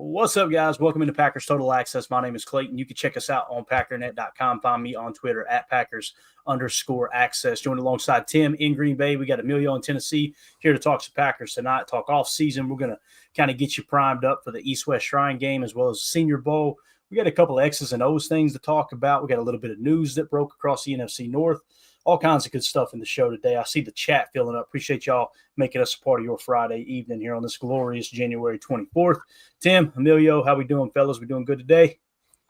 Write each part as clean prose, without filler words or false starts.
What's up, guys? Welcome into Packers Total Access. My name is Clayton. You can check us out on Packernet.com. Find me on Twitter at Packers_access. Joined alongside Tim in Green Bay. We got Emilio in Tennessee here to talk some Packers tonight, talk off season. We're going to kind of get you primed up for the East-West Shrine game as well as the Senior Bowl. We got a couple of X's and O's things to talk about. We got a little bit of news that broke across the NFC North. All kinds of good stuff in the show today. I see the chat filling up. Appreciate y'all making us a part of your Friday evening here on this glorious January 24th. Tim, Emilio, how we doing, fellas? We doing good today?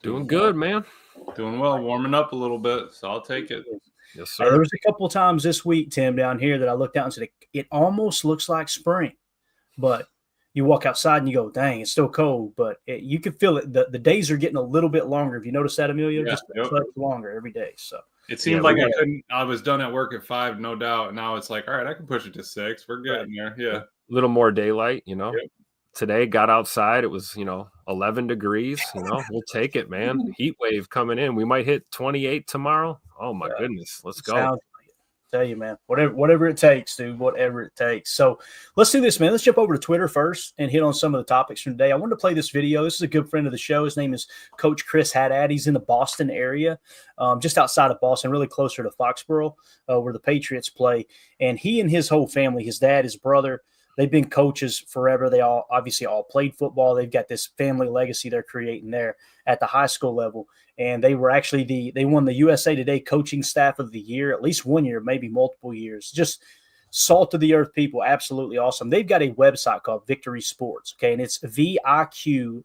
Doing good, man. Doing well, warming up a little bit, so I'll take it. Yes, sir. Hey, there was a couple of times this week, Tim, down here that I looked out and said, it almost looks like spring. But you walk outside and you go, dang, it's still cold. But you can feel it. The days are getting a little bit longer. Have you noticed that, Emilio? Yeah, Just a touch longer every day. So it seemed like I was done at work at 5, no doubt. Now it's like, all right, I can push it to 6. We're getting there. Yeah. A little more daylight, Yep. Today got outside. It was, 11 degrees. We'll take it, man. Heat wave coming in. We might hit 28 tomorrow. Oh my goodness. Let's go. Sounds like it. Tell you, man, whatever it takes, dude, whatever it takes. So let's do this, man. Let's jump over to Twitter first and hit on some of the topics from today. I wanted to play this video. This is a good friend of the show. His name is Coach Chris Haddad. He's in the Boston area, just outside of Boston, really closer to Foxborough, where the Patriots play. And he and his whole family, his dad, his brother, they've been coaches forever. They all obviously played football. They've got this family legacy they're creating there at the high school level. And they were actually they won the USA Today Coaching Staff of the Year, at least one year, maybe multiple years. Just salt of the earth people, absolutely awesome. They've got a website called Victory Sports, okay, and it's VIQTORY.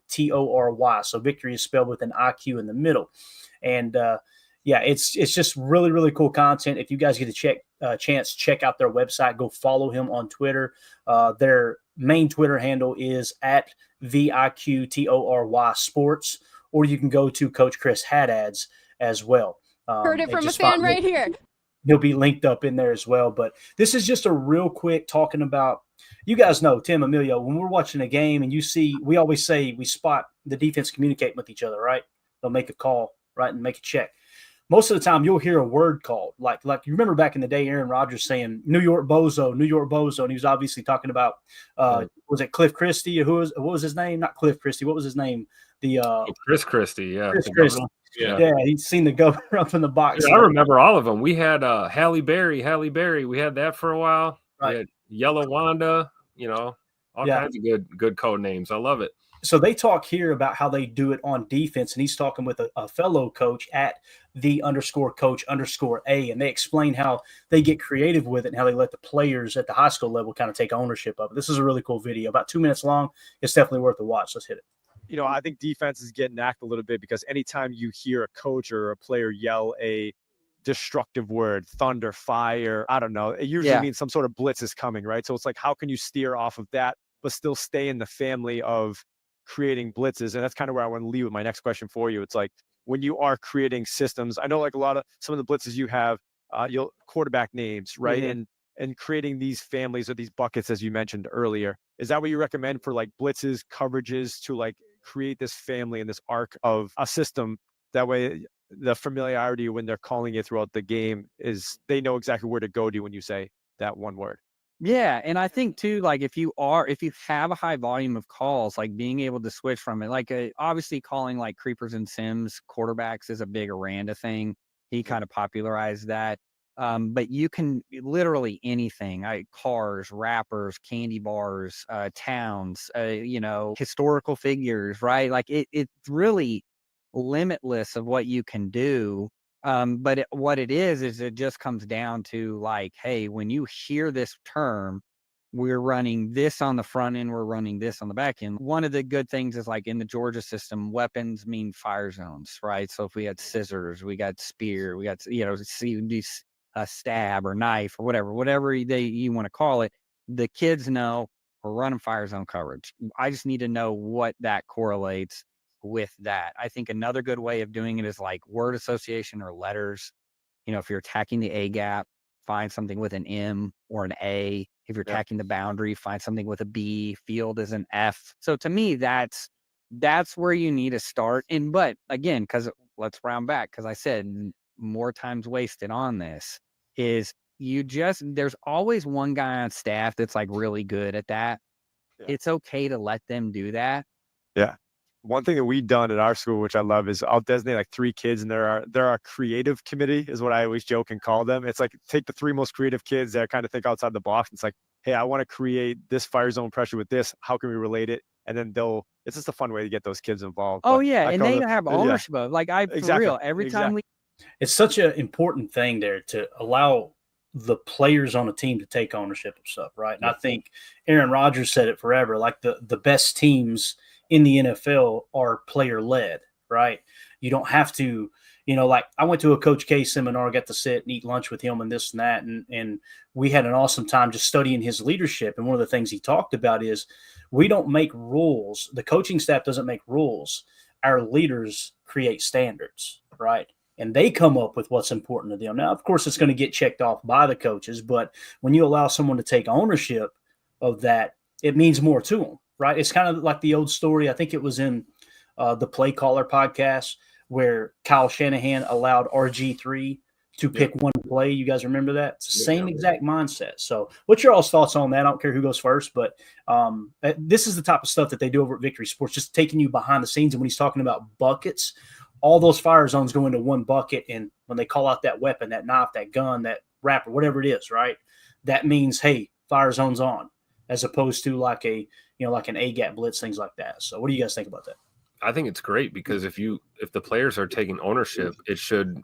So Victory is spelled with an IQ in the middle. And it's just really, really cool content. If you guys get a chance, check out their website. Go follow him on Twitter. Their main Twitter handle is at VIQTORY Sports, or you can go to Coach Chris Haddad's as well. Heard it from a fan right here. He'll be linked up in there as well. But this is just a real quick talking about, you guys know, Tim, Emilio, when we're watching a game and we always say we spot the defense communicating with each other, right? They'll make a call, right, and make a check. Most of the time you'll hear a word called, like you remember back in the day, Aaron Rodgers saying New York Bozo, and he was obviously talking about was it Cliff Christie or what was his name? Not Cliff Christie. What was his name? Chris Christie, yeah. Chris Christie. Yeah, he's seen the governor up in the box. Yeah, I remember all of them. We had Halle Berry. We had that for a while. Right. We had Yellow Wanda, all kinds of good code names. I love it. So they talk here about how they do it on defense, and he's talking with a fellow coach at _coach_A, and they explain how they get creative with it and how they let the players at the high school level kind of take ownership of it. This is a really cool video, about 2 minutes long. It's definitely worth a watch. Let's hit it. I think defense is getting knocked a little bit because anytime you hear a coach or a player yell a destructive word, thunder, fire, I don't know, it usually means some sort of blitz is coming, right? So it's like, how can you steer off of that, but still stay in the family of creating blitzes? And that's kind of where I want to leave with my next question for you. It's like, when you are creating systems, I know like some of the blitzes you have, you'll quarterback names, right? Mm-hmm. And creating these families or these buckets, as you mentioned earlier, is that what you recommend for like blitzes, coverages, to like create this family and this arc of a system? That way the familiarity when they're calling it throughout the game is they know exactly where to go to when you say that one word. Yeah, and I think too, like if you have a high volume of calls, like being able to switch from it, like obviously calling like creepers and sims quarterbacks is a big Aranda thing. He kind of popularized that. But you can literally anything, cars, rappers, candy bars, towns, historical figures, right? Like it's really limitless of what you can do. But what it is it just comes down to like, hey, when you hear this term, we're running this on the front end, we're running this on the back end. One of the good things is like in the Georgia system, weapons mean fire zones, right? So if we had scissors, we got spear, we got, a stab or knife or whatever you want to call it, the kids know we're running fire zone coverage. I just need to know what that correlates with that. I think another good way of doing it is like word association or letters. If you're attacking the A gap, find something with an M or an A. If you're attacking the boundary, find something with a B. Field is an F. So to me, that's where you need to start. But again, because let's round back, because I said more times wasted on this is there's always one guy on staff that's like really good at that. Yeah. It's okay to let them do that. Yeah. One thing that we've done at our school, which I love, is I'll designate like 3 kids, and they're our creative committee is what I always joke and call them. It's like take the 3 most creative kids that kind of think outside the box. It's like, hey, I want to create this fire zone pressure with this. How can we relate it? And then it's just a fun way to get those kids involved. Oh But yeah, I and call they them- have yeah. ownership of like for Exactly. real. Every time we It's such an important thing there to allow the players on a team to take ownership of stuff, right? And I think Aaron Rodgers said it forever, like the best teams in the NFL are player led, right? You don't have to, like I went to a Coach K seminar, got to sit and eat lunch with him and this and that. And we had an awesome time just studying his leadership. And one of the things he talked about is we don't make rules. The coaching staff doesn't make rules. Our leaders create standards, right? And they come up with what's important to them. Now, of course, it's going to get checked off by the coaches, but when you allow someone to take ownership of that, it means more to them, right? It's kind of like the old story. I think it was in the Play Caller podcast where Kyle Shanahan allowed RG3 to pick one play. You guys remember that? It's the same exact mindset. So what's your all's thoughts on that? I don't care who goes first, but this is the type of stuff that they do over at Victory Sports, just taking you behind the scenes. And when he's talking about buckets, all those fire zones go into one bucket. And when they call out that weapon, that knife, that gun, that wrapper, whatever it is, right? That means, hey, fire zone's on, as opposed to like like an AGAT blitz, things like that. So what do you guys think about that? I think it's great because if the players are taking ownership, it should,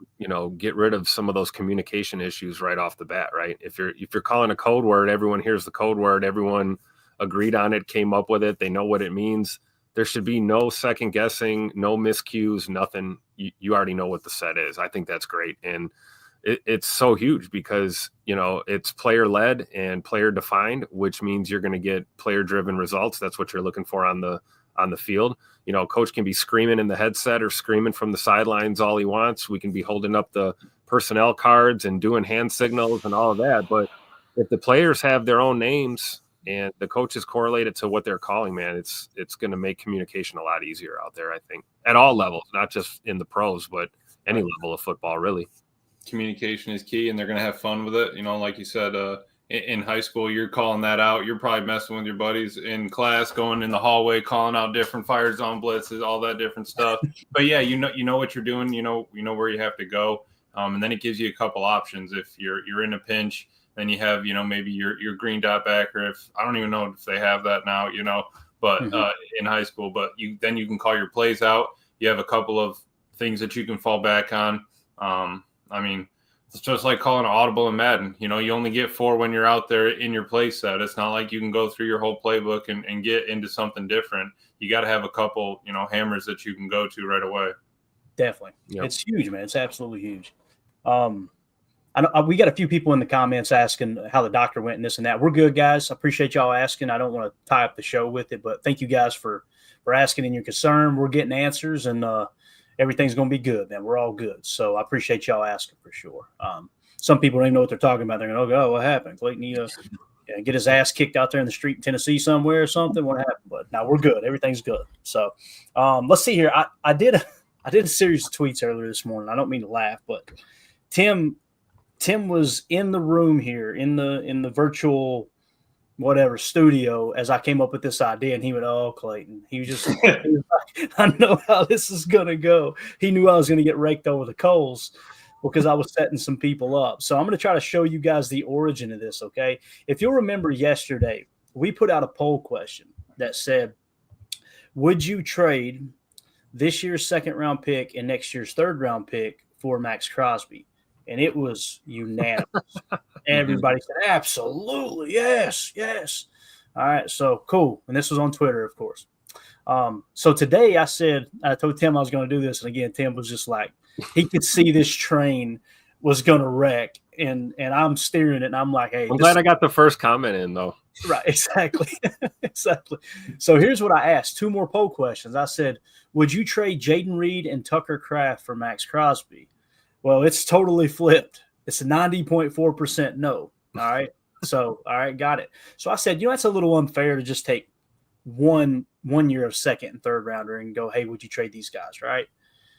get rid of some of those communication issues right off the bat, right? If you're calling a code word, everyone hears the code word, everyone agreed on it, came up with it, they know what it means. There should be no second guessing, no miscues, nothing. You already know what the set is. I think that's great. And it's so huge because, it's player led and player defined, which means you're going to get player driven results. That's what you're looking for on the field. Coach can be screaming in the headset or screaming from the sidelines all he wants. We can be holding up the personnel cards and doing hand signals and all of that. But if the players have their own names and the coaches correlate it to what they're calling, man, it's going to make communication a lot easier out there, I think, at all levels, not just in the pros, but any level of football, really. Communication is key, and they're going to have fun with it. Like you said, in high school, you're calling that out. You're probably messing with your buddies in class, going in the hallway, calling out different fire zone blitzes, all that different stuff. But yeah, you know what you're doing. You know where you have to go, and then it gives you a couple options. If you're in a pinch, then you have maybe your green dot backer. If I don't even know if they have that now, but in high school. But you can call your plays out. You have a couple of things that you can fall back on. It's just like calling an audible in Madden. You only get 4 when you're out there in your play set. It's not like you can go through your whole playbook and get into something different. You got to have a couple, hammers that you can go to right away. Definitely. Yep. It's huge, man. It's absolutely huge. We got a few people in the comments asking how the doctor went and this and that. We're good, guys. I appreciate y'all asking. I don't want to tie up the show with it, but thank you guys for asking and your concern. We're getting answers, and everything's going to be good, man. We're all good. So I appreciate y'all asking for sure. Some people don't even know what they're talking about. They're going, oh, what happened? Clayton, get his ass kicked out there in the street in Tennessee somewhere or something. What happened? But now we're good. Everything's good. So let's see here. I did a series of tweets earlier this morning. I don't mean to laugh, but Tim was in the room here in the virtual whatever studio as I came up with this idea, and he went, oh, Clayton. He was like, I know how this is going to go. He knew I was going to get raked over the coals because I was setting some people up. So I'm going to try to show you guys the origin of this, okay? If you'll remember yesterday, we put out a poll question that said, would you trade this year's second-round pick and next year's third-round pick for Max Crosby? And it was unanimous. Everybody said, absolutely, yes. All right, so cool. And this was on Twitter, of course. So today I told Tim I was going to do this. And again, Tim was just like, he could see this train was going to wreck. And I'm steering it. And I'm like, hey. I'm glad I got the first comment in, though. Right, exactly. Exactly. So here's what I asked. 2 more poll questions. I said, would you trade Jaden Reed and Tucker Kraft for Max Crosby? Well, it's totally flipped. It's a 90.4% no. All right. So, all right, got it. So I said, that's a little unfair to just take one year of second and third rounder and go, hey, would you trade these guys? Right.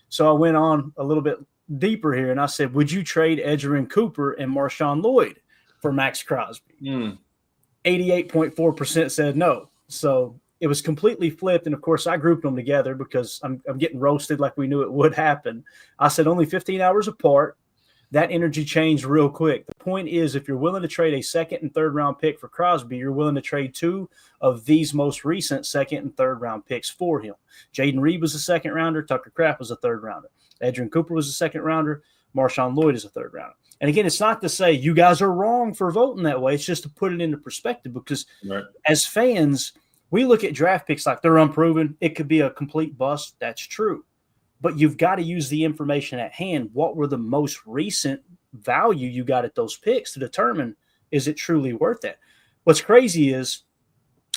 So I went on a little bit deeper here and I said, would you trade Edgerrin Cooper and Marshawn Lloyd for Max Crosby? 88.4% said no. So it was completely flipped. And of course, I grouped them together because I'm getting roasted like we knew it would happen. I said only 15 hours apart. That energy changed real quick. The point is, if you're willing to trade a second and third round pick for Crosby, you're willing to trade 2 of these most recent second and third round picks for him. Jaden Reed was a second rounder. Tucker Kraft was a third rounder. Edgerrin Cooper was a second rounder. Marshawn Lloyd is a third rounder. And again, it's not to say you guys are wrong for voting that way. It's just to put it into perspective because as fans, we look at draft picks like they're unproven. It could be a complete bust. That's true. But you've got to use the information at hand. What were the most recent value you got at those picks to determine, is it truly worth it? What's crazy is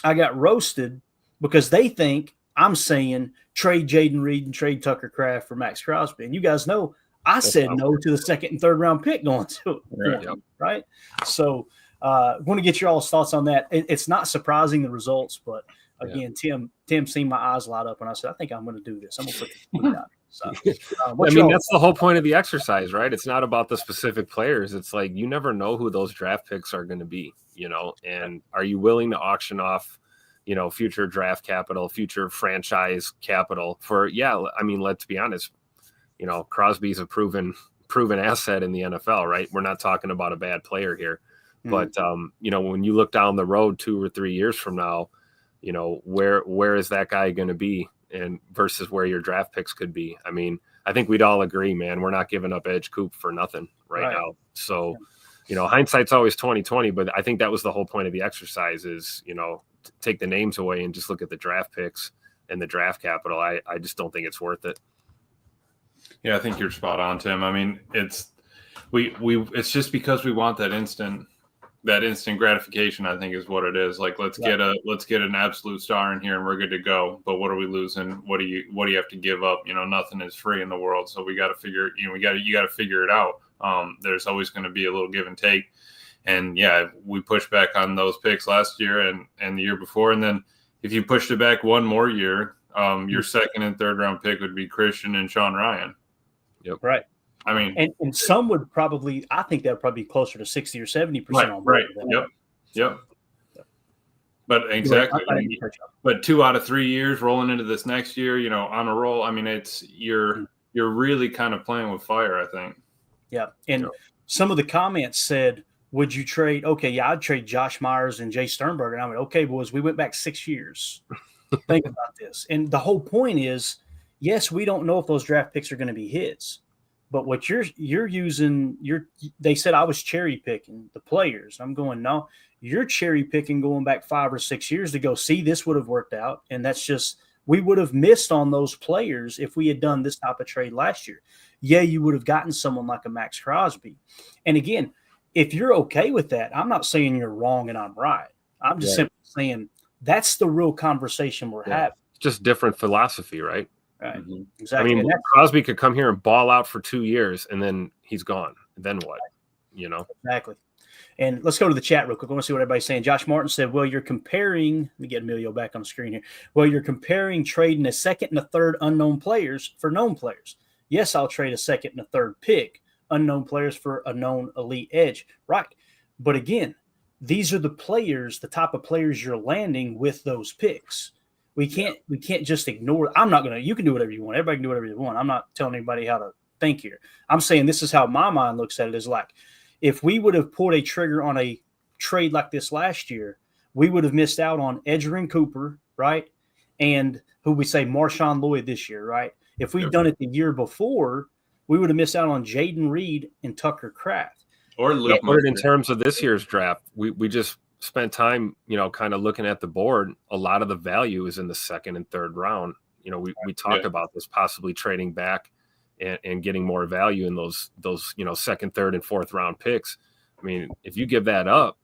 I got roasted because they think I'm saying trade Jaden Reed and trade Tucker Kraft for Max Crosby. And you guys know I said no to the second and third round pick going to it, right? So I want to get your all's thoughts on that. It's not surprising, the results, but again, Tim seen my eyes light up when I said, I think I'm going to do this. I'm going to put the team out. So, I mean, that's the whole point of the exercise, right? It's not about the specific players. It's like you never know who those draft picks are going to be, you know, and are you willing to auction off, you know, future draft capital, future franchise capital for, I mean, let's be honest, you know, Crosby's a proven asset in the NFL, right? We're not talking about a bad player here. But, you know, when you look down the road 2 or 3 years from now, you know, where is that guy going to be and versus where your draft picks could be? I mean, I think we'd all agree, man, we're not giving up Edge Coop for nothing right now. So, you know, hindsight's always 20/20, but I think that was the whole point of the exercise is, you know, take the names away and just look at the draft picks and the draft capital. I just don't think it's worth it. Yeah, I think you're spot on, Tim. I mean, it's just because we want that instant gratification, I think, is what it is. Like, let's get an absolute star in here and we're good to go. But what are we losing? What do you have to give up? You know, nothing is free in the world. So we got to figure, you got to figure it out. There's always going to be a little give and take. And we pushed back on those picks last year and the year before. And then if you pushed it back one more year, your second and third round pick would be Christian and Sean Ryan. Yep. Right. I mean, and some would probably, I think that would probably be closer to 60 or 70% on board. Right. Yep. But exactly. But 2 out of 3 years rolling into this next year, you know, on a roll. I mean, you're really kind of playing with fire, I think. Yeah. And some of the comments said, would you trade? Okay, yeah, I'd trade Josh Myers and Jay Sternberger. And I went, okay, boys, we went back 6 years. Think about this. And the whole point is, yes, we don't know if those draft picks are going to be his. But what you're using, they said I was cherry picking the players. I'm going, no, you're cherry picking going back 5 or 6 years to go, see, this would have worked out. And that's just, we would have missed on those players if we had done this type of trade last year. Yeah, you would have gotten someone like a Max Crosby. And again, if you're okay with that, I'm not saying you're wrong and I'm right. I'm just simply saying that's the real conversation we're having. It's just different philosophy, right? Right. Exactly. I mean, Crosby could come here and ball out for 2 years and then he's gone. Then what? You know? Exactly. And let's go to the chat real quick. I want to see what everybody's saying. Josh Martin said, well, you're comparing, let me get Emilio back on the screen here. Well, you're comparing trading a second and a third unknown players for known players. Yes, I'll trade a second and a third pick, unknown players for a known elite edge. Right. But again, these are the players, the type of players you're landing with those picks. We can't just ignore. I'm not going to, you can do whatever you want. Everybody can do whatever they want. I'm not telling anybody how to think here. I'm saying this is how my mind looks at it, is like, if we would have pulled a trigger on a trade like this last year, we would have missed out on Edgerrin Cooper, right? And who we say Marshawn Lloyd this year, right? If we'd done it the year before, we would have missed out on Jaden Reed and Tucker Kraft. Or Luke. But in terms of this year's draft, we just spent time, you know, kind of looking at the board. A lot of the value is in the second and third round. You know, we talked about this possibly trading back and getting more value in those, you know, second, third, and fourth round picks. I mean, if you give that up,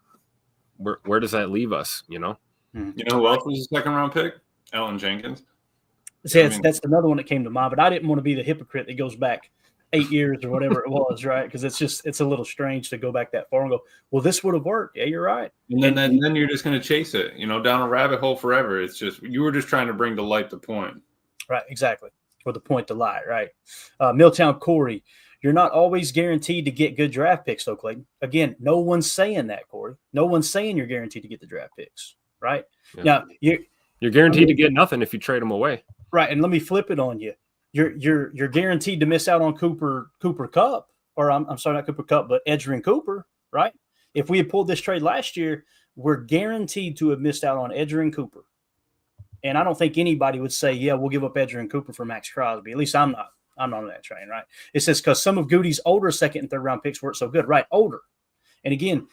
where does that leave us? You know? You know who else was a second round pick? Elton Jenkins. See, that's another one that came to mind, but I didn't want to be the hypocrite that goes back 8 years or whatever it was, right? Because it's a little strange to go back that far and go, well, this would have worked. Yeah, you're right. And then you're just going to chase it, you know, down a rabbit hole forever. It's just, you were just trying to bring to light the point. Right, exactly. For the point to lie, right? Milltown Corey, you're not always guaranteed to get good draft picks, though, Clayton. Again, no one's saying that, Corey. No one's saying you're guaranteed to get the draft picks, right? Yeah. Now, You're guaranteed to get nothing if you trade him away. Right. And let me flip it on you. You're guaranteed to miss out on Cooper Kupp, or I'm sorry, not Cooper Kupp, but Edgerrin Cooper, right? If we had pulled this trade last year, we're guaranteed to have missed out on Edgerrin Cooper. And I don't think anybody would say, yeah, we'll give up Edgerrin Cooper for Max Crosby. At least I'm not. I'm not on that train, right? It says because some of Goody's older second and third round picks weren't so good, right? Older. And again,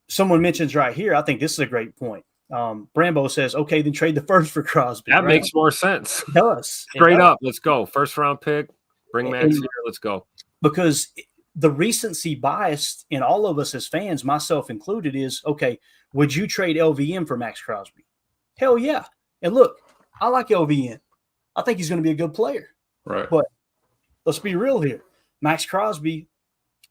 someone mentions right here, I think this is a great point. Brambo says, okay, then trade the first for Crosby. That right? makes more sense. It does. Straight up. Let's go. First round pick. Bring Max here. Let's go. Because the recency bias in all of us as fans, myself included, is, okay, would you trade LVM for Max Crosby? Hell yeah. And look, I like LVM. I think he's going to be a good player. Right. But let's be real here. Max Crosby,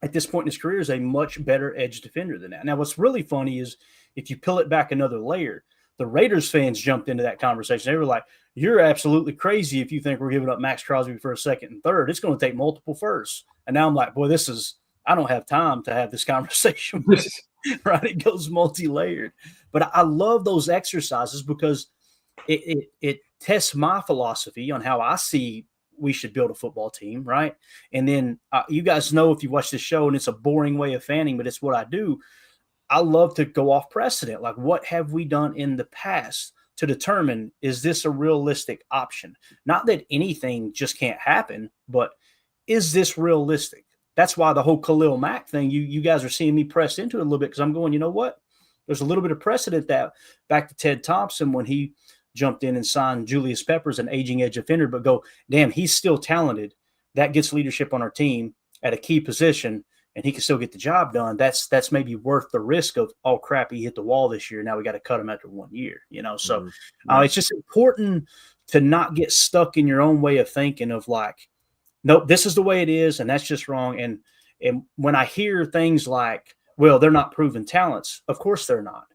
at this point in his career, is a much better edge defender than that. Now, what's really funny is if you peel it back another layer, the Raiders fans jumped into that conversation. They were like, you're absolutely crazy if you think we're giving up Max Crosby for a second and third. It's going to take multiple firsts. And now I'm like, boy, I don't have time to have this conversation. Right? It goes multi-layered. But I love those exercises because it tests my philosophy on how I see we should build a football team, right? And then you guys know if you watch this show, and it's a boring way of fanning, but it's what I do. I love to go off precedent. Like, what have we done in the past to determine, is this a realistic option? Not that anything just can't happen, but is this realistic? That's why the whole Khalil Mack thing, you guys are seeing me press into it a little bit, because I'm going, you know what? There's a little bit of precedent that back to Ted Thompson when he jumped in and signed Julius Peppers, an aging edge defender, but go, damn, he's still talented. That gets leadership on our team at a key position, and he can still get the job done. That's maybe worth the risk of, oh crap, he hit the wall this year. Now we got to cut him after 1 year, So it's just important to not get stuck in your own way of thinking of like, nope, this is the way it is, and that's just wrong. And when I hear things like, well, they're not proven talents, of course they're not.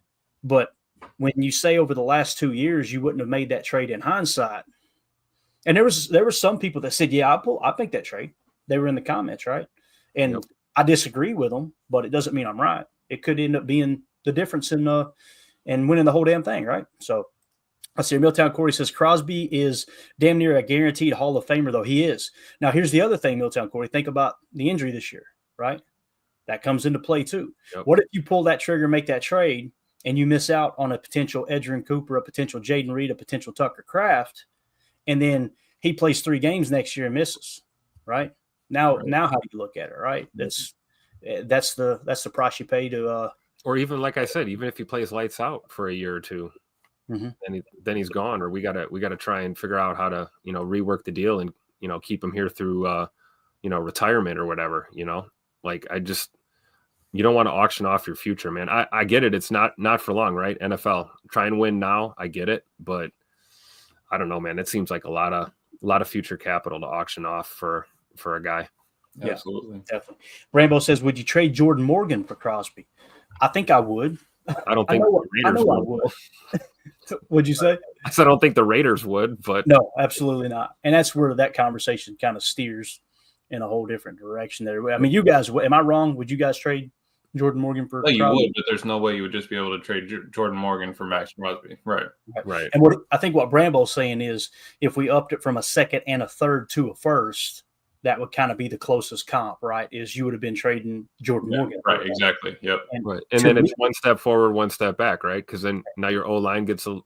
But when you say over the last 2 years you wouldn't have made that trade in hindsight, and there were some people that said, yeah, I think that trade. They were in the comments, right? And Yep. I disagree with them, but it doesn't mean I'm right. It could end up being the difference in winning the whole damn thing, right? So let's see. Milltown Corey says Crosby is damn near a guaranteed Hall of Famer, though. He is. Now, here's the other thing, Milltown Corey. Think about the injury this year, right? That comes into play too. Yep. What if you pull that trigger, make that trade, and you miss out on a potential Edgerrin Cooper, a potential Jaden Reed, a potential Tucker Kraft, and then he plays 3 games next year and misses, right? Now how do you look at it, right? That's the price you pay to or even like I said, even if he plays lights out for a year or two, then he's gone, or we gotta try and figure out how to, rework the deal and, keep him here through retirement or whatever, like you don't want to auction off your future, man. I get it. It's not for long, right? NFL, try and win now. I get it, but I don't know, man. It seems like a lot of future capital to auction off for a guy. Yeah, Absolutely. definitely. Rambo says, would you trade Jordan Morgan for Crosby? I think I would. I don't think the Raiders I would. What'd you say? I said I don't think the Raiders would, but No, absolutely not. And that's where that conversation kind of steers in a whole different direction there. I mean, you guys, am I wrong? Would you guys trade Jordan Morgan for You Crosby? would, but there's no way you would just be able to trade Jordan Morgan for Max Crosby. Right. right. And I think what Brambo's saying is if we upped it from a second and a third to a first, that would kind of be the closest comp, right? Is you would have been trading Jordan Morgan. Right. Exactly. Yep. Right. And then it's one step forward, one step back, right? Because then now your O-line gets you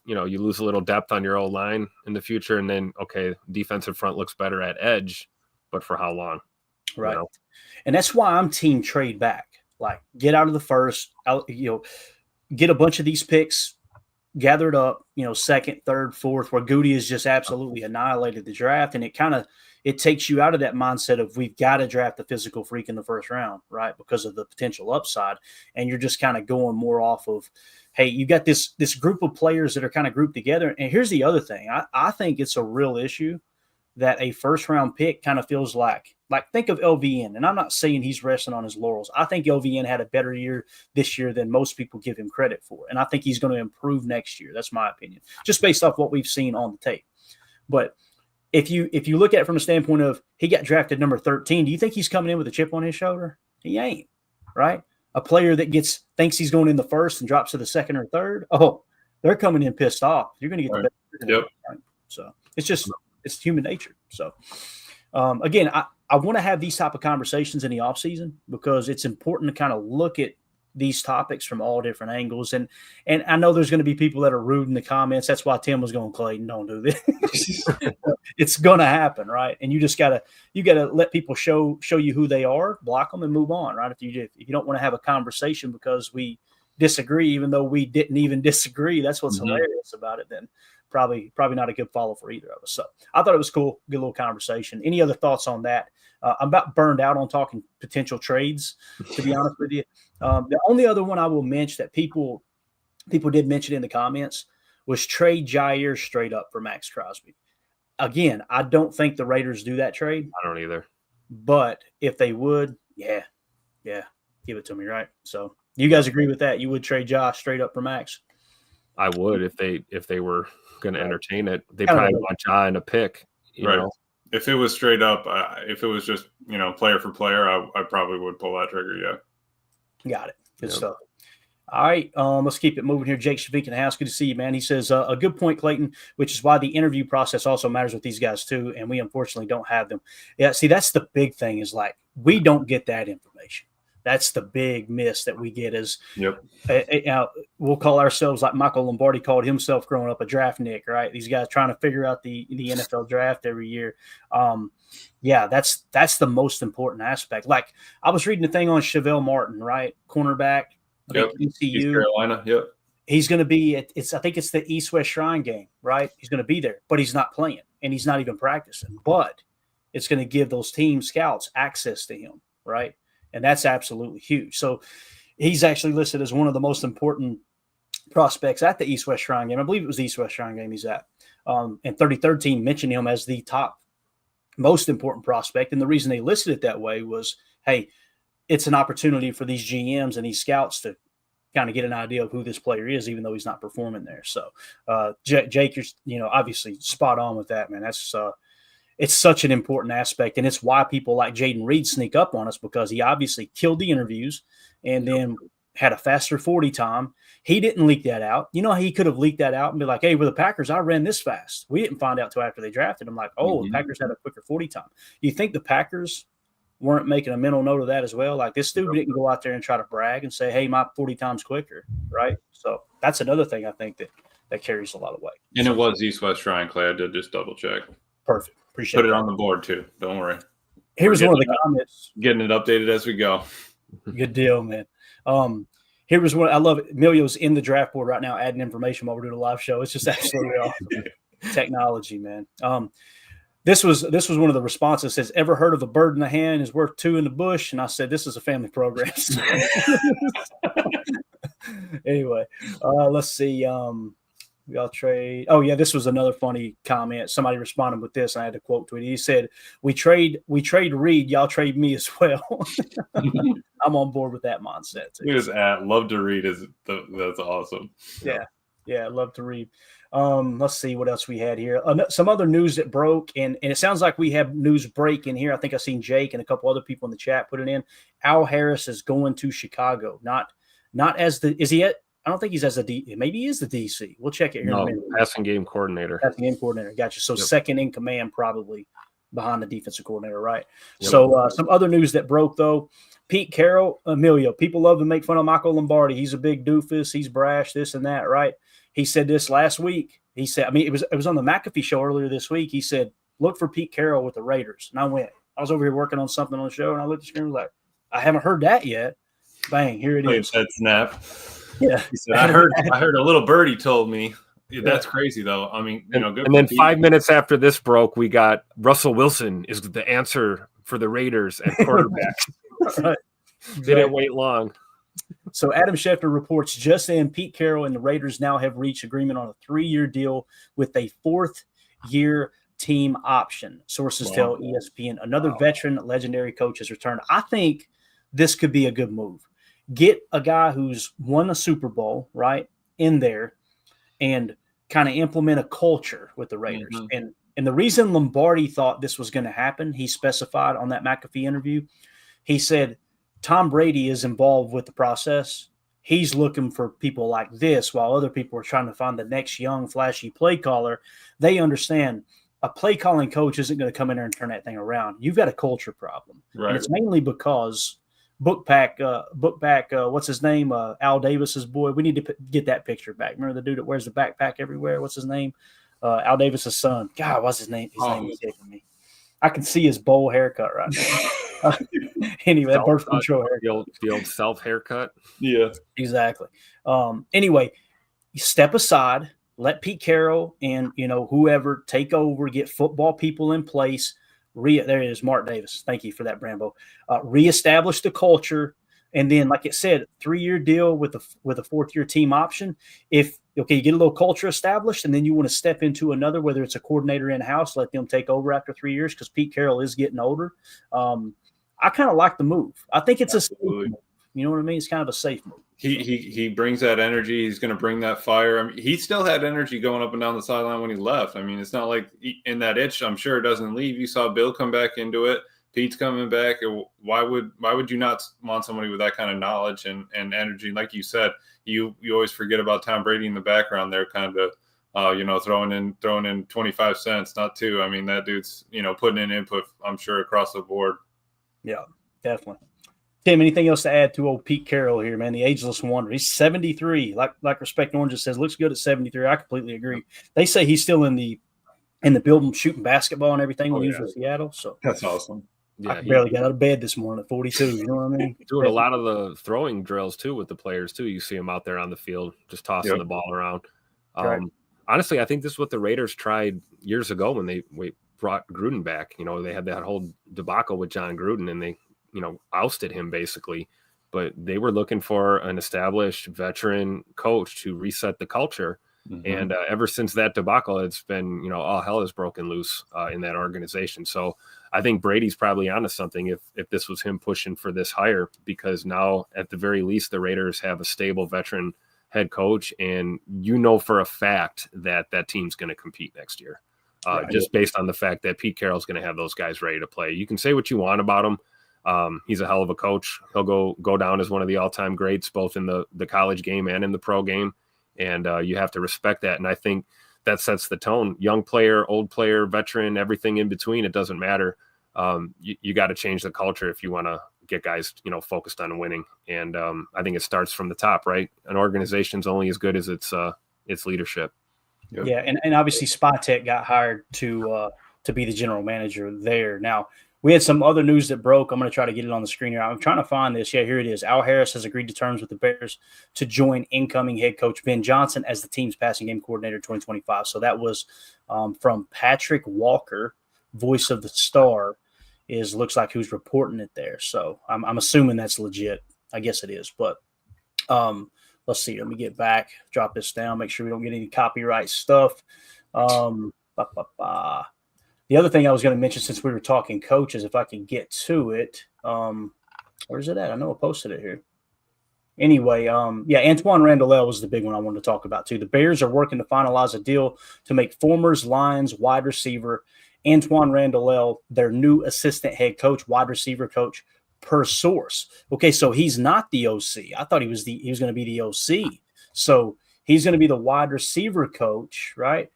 lose a little depth on your O-line in the future. And then, okay, defensive front looks better at edge, but for how long? Right. And that's why I'm team trade back. Like, get out of the first, get a bunch of these picks gathered up, second, third, fourth, where Goody has just absolutely annihilated the draft. And it takes you out of that mindset of we've got to draft the physical freak in the first round, right? Because of the potential upside. And you're just kind of going more off of, hey, you got this group of players that are kind of grouped together. And here's the other thing. I think it's a real issue that a first round pick kind of feels like think of LVN. And I'm not saying he's resting on his laurels. I think LVN had a better year this year than most people give him credit for. And I think he's going to improve next year. That's my opinion, just based off what we've seen on the tape. But if you look at it from a standpoint of he got drafted number 13, do you think he's coming in with a chip on his shoulder? He ain't, right? A player that thinks he's going in the first and drops to the second or third. Oh, they're coming in pissed off. You're going to get Right. the best. Yep. Right? So it's human nature. So again, I want to have these type of conversations in the off season because it's important to kind of look at these topics from all different angles. And I know there's going to be people that are rude in the comments. That's why Tim was going, Clayton, don't do this. It's going to happen, right? And you just gotta let people show you who they are, block them, and move on, right? If you don't want to have a conversation because we disagree, even though we didn't even disagree, that's what's hilarious about it. Then probably not a good follow for either of us. So I thought it was cool, good little conversation. Any other thoughts on that? I'm about burned out on talking potential trades, to be honest with you. The only other one I will mention that people did mention in the comments was trade Jair straight up for Max Crosby. Again, I don't think the Raiders do that trade. I don't either. But if they would, yeah, give it to me, right? So you guys agree with that? You would trade Josh straight up for Max? I would if they were going to entertain it. They I don't probably know. want Ja and a pick. You Right. know? If it was straight up, if it was just player for player, I probably would pull that trigger. Yeah. Got it. Good Yep. stuff. All right, let's keep it moving here. Jake Shavik in the house. Good to see you, man. He says, a good point, Clayton, which is why the interview process also matters with these guys too, and we unfortunately don't have them. Yeah, see, that's the big thing is like we don't get that information. That's the big miss that we get is we'll call ourselves like Michael Lombardi called himself growing up a draft Nick, right? These guys trying to figure out the NFL draft every year. That's the most important aspect. Like I was reading the thing on Chevelle Martin, right? Cornerback. Yep. East ECU. Carolina. Yep. He's going to be I think it's the East-West Shrine game, right? He's going to be there, but he's not playing and he's not even practicing. But it's going to give those team scouts access to him, right? And that's absolutely huge. So he's actually listed as one of the most important prospects at the East-West Shrine game. I believe it was the East-West Shrine game he's at. And 33rd team mentioned him as the top most important prospect. And the reason they listed it that way was, hey, it's an opportunity for these GMs and these scouts to kind of get an idea of who this player is, even though he's not performing there. So, Jake, you're obviously spot on with that, man. That's it's such an important aspect, and it's why people like Jaden Reed sneak up on us because he obviously killed the interviews and then had a faster 40 time. He didn't leak that out. He could have leaked that out and be like, hey, with the Packers, I ran this fast. We didn't find out till after they drafted him. Like, the Packers had a quicker 40 time. You think the Packers weren't making a mental note of that as well? Like this dude didn't go out there and try to brag and say, hey, my 40 times quicker, right? So that's another thing I think that carries a lot of weight. And it was East-West Shrine, Clay. I did just double check. Perfect. Appreciate Put it that. on the board too. Don't worry. Here's one of the comments. Getting it updated as we go. Good deal, man. Here was one. I love it. Emilio's in the draft board right now, adding information while we're doing a live show. It's just absolutely awesome. Technology, man. This was one of the responses. It says, ever heard of a bird in the hand is worth two in the bush? And I said, this is a family program. Anyway, let's see. Y'all trade. Oh yeah, this was another funny comment. Somebody responded with this. And I had to quote tweet. He said, "We trade Reed. Y'all trade me as well." I'm on board with that mindset too. He was at love to read. That's awesome. Yeah, I love to read. Let's see what else we had here. Some other news that broke, and it sounds like we have news break in here. I think I've seen Jake and a couple other people in the chat put it in. Al Harris is going to Chicago. Not as the is he at? I don't think he's as the D. Maybe he is the DC. We'll check it here in a minute. Passing game coordinator. Passing game coordinator. Gotcha. So second in command, probably behind the defensive coordinator, right? Yep. So some other news that broke though. Pete Carroll, Emilio. People love to make fun of Michael Lombardi. He's a big doofus. He's brash. This and that, right? He said this last week. He said, it was on the McAfee show earlier this week. He said, look for Pete Carroll with the Raiders. And I was over here working on something on the show, and I looked at the screen and was like, I haven't heard that yet. Bang, here it is. That snap. Yeah. He said, I heard a little birdie told me. Yeah, that's crazy though. I mean, good. And then 5 minutes after this broke, we got Russell Wilson is the answer for the Raiders at quarterback. Right. Didn't wait long. So Adam Schefter reports just in Pete Carroll and the Raiders now have reached agreement on a 3-year deal with a 4th-year team option. Sources tell ESPN. Another veteran, legendary coach has returned. I think this could be a good move. Get a guy who's won a Super Bowl, right, in there and kind of implement a culture with the Raiders. Mm-hmm. And the reason Lombardi thought this was going to happen, he specified on that McAfee interview, he said, Tom Brady is involved with the process. he's looking for people like this, while other people are trying to find the next young, flashy play caller. They understand a play calling coach isn't going to come in there and turn that thing around. You've got a culture problem. Right. And it's mainly because Bookpack, what's his name? Al Davis's boy. We need to get that picture back. Remember the dude that wears the backpack everywhere? What's his name? Al Davis's son. God, what's his name? His name is hitting me. I can see his bowl haircut right now. Anyway, that birth control haircut. The old self haircut. Yeah, exactly. Anyway, you step aside, let Pete Carroll and whoever take over, get football people in place. There it is, Mark Davis. Thank you for that, Brambo. Reestablish the culture, and then, like it said, 3-year deal with a 4th-year team option. You get a little culture established, and then you want to step into another, whether it's a coordinator in-house, let them take over after 3 years because Pete Carroll is getting older. I kind of like the move. I think it's a safe move. You know what I mean? It's kind of a safe move. He brings that energy. He's going to bring that fire. I mean, he still had energy going up and down the sideline when he left. I mean, it's not like in that itch, I'm sure it doesn't leave. You saw Bill come back into it. Pete's coming back. Why would you not want somebody with that kind of knowledge and energy? Like you said, you always forget about Tom Brady in the background there, kind of throwing in 25 cents, not two. I mean, that dude's putting in input, I'm sure, across the board. Yeah, definitely. Tim, anything else to add to old Pete Carroll here, man? The ageless wonder. He's 73. Like Respect Orange says, looks good at 73. I completely agree. They say he's still in the building shooting basketball and everything when he was with Seattle. So that's awesome. Yeah, I barely got out of bed this morning at 42. You know what I mean? Doing a lot of the throwing drills too with the players too. You see him out there on the field just tossing the ball around. Right. Honestly, I think this is what the Raiders tried years ago when they brought Gruden back. They had that whole debacle with John Gruden, and they ousted him basically. But they were looking for an established veteran coach to reset the culture. Mm-hmm. And ever since that debacle, it's been, all hell has broken loose in that organization. So I think Brady's probably onto something if this was him pushing for this hire, because now at the very least, the Raiders have a stable veteran head coach. And for a fact that team's going to compete next year, just based on the fact that Pete Carroll's going to have those guys ready to play. You can say what you want about him. He's a hell of a coach. He'll go down as one of the all-time greats, both in the college game and in the pro game. And you have to respect that. And I think that sets the tone. Young player, old player, veteran, everything in between, it doesn't matter. You got to change the culture if you want to get guys, focused on winning. And I think it starts from the top, right? An organization's only as good as its leadership. Yep. Yeah, and obviously Spytek got hired to be the general manager there. Now, we had some other news that broke. I'm going to try to get it on the screen here. I'm trying to find this. Yeah, here it is. Al Harris has agreed to terms with the Bears to join incoming head coach Ben Johnson as the team's passing game coordinator 2025. So that was from Patrick Walker, voice of the Star, looks like who's reporting it there. So I'm assuming that's legit. I guess it is. But let's see. Let me get back, drop this down, make sure we don't get any copyright stuff. The other thing I was going to mention, since we were talking coaches, if I can get to it, where's it at? I know I posted it here. Anyway, Antoine Randall was the big one I wanted to talk about too. The Bears are working to finalize a deal to make former Lions wide receiver Antoine Randall their new assistant head coach, wide receiver coach, per source. Okay, so he's not the OC. I thought he was going to be the OC. So he's going to be the wide receiver coach, right?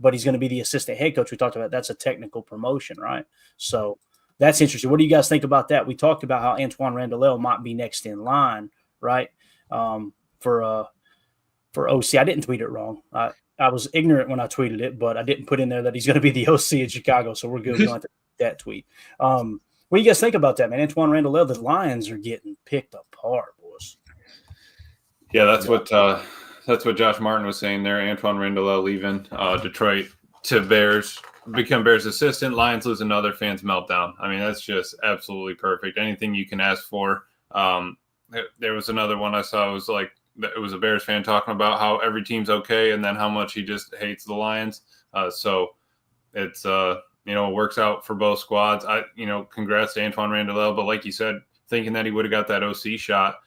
But he's going to be the assistant head coach. We talked about that's a technical promotion, right? So that's interesting. What do you guys think about that? We talked about how Antoine Randall might be next in line, right? For OC. I didn't tweet it wrong. I was ignorant when I tweeted it, but I didn't put in there that he's going to be the OC in Chicago. So we're good. We don't have to that tweet. What do you guys think about that, man? Antoine Randall, the Lions are getting picked apart, boys. Yeah, that's what Josh Martin was saying there. Antoine Randall leaving Detroit to Bears, become Bears assistant. Lions lose another, fans meltdown. I mean, that's just absolutely perfect. Anything you can ask for. There was another one I saw. It was like, it was a Bears fan talking about how every team's okay and then how much he just hates the Lions. So it's, it works out for both squads. Congrats to Antoine Randall. But like you said, thinking that he would have got that OC shot,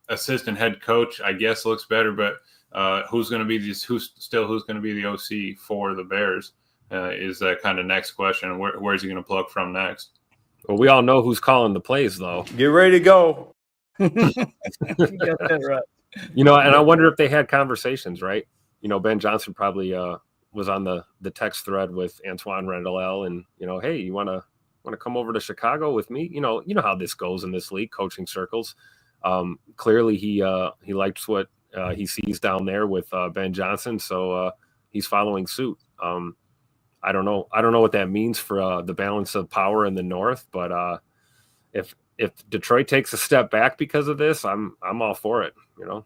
assistant head coach, I guess, looks better, but who's going to be the OC for the Bears is that kind of next question. Where's he going to plug from next? Well, we all know who's calling the plays, though. Get ready to go. You got that right. You know, and I wonder if they had conversations, right? You know, Ben Johnson probably was on the text thread with Antoine Randall, and you know, hey, you want to come over to Chicago with me? You know how this goes in this league, coaching circles. Clearly, he likes what he sees down there with Ben Johnson, so he's following suit. I don't know what that means for the balance of power in the North, but if Detroit takes a step back because of this, I'm all for it. You know.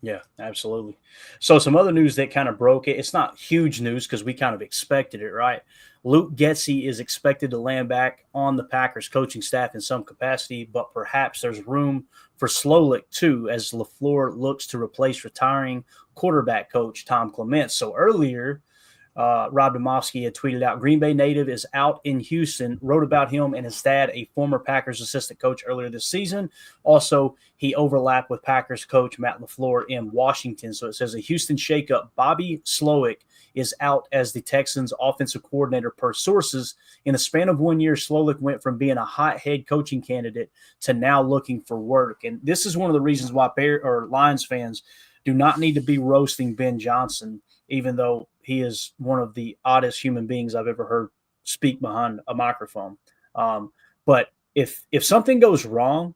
Yeah, absolutely. So some other news that kind of broke it. It's not huge news because we kind of expected it, right? Luke Getsy is expected to land back on the Packers coaching staff in some capacity, but perhaps there's room for Slowik too, as LaFleur looks to replace retiring quarterback coach Tom Clement. So earlier, Rob Demovsky had tweeted out, Green Bay native is out in Houston, wrote about him and his dad, a former Packers assistant coach earlier this season. Also, he overlapped with Packers coach Matt LaFleur in Washington. So it says a Houston shakeup. Bobby Slowik is out as the Texans offensive coordinator per sources. In the span of 1 year, Slowik went from being a hot head coaching candidate to now looking for work. And this is one of the reasons why Lions fans do not need to be roasting Ben Johnson, even though he is one of the oddest human beings I've ever heard speak behind a microphone. But if something goes wrong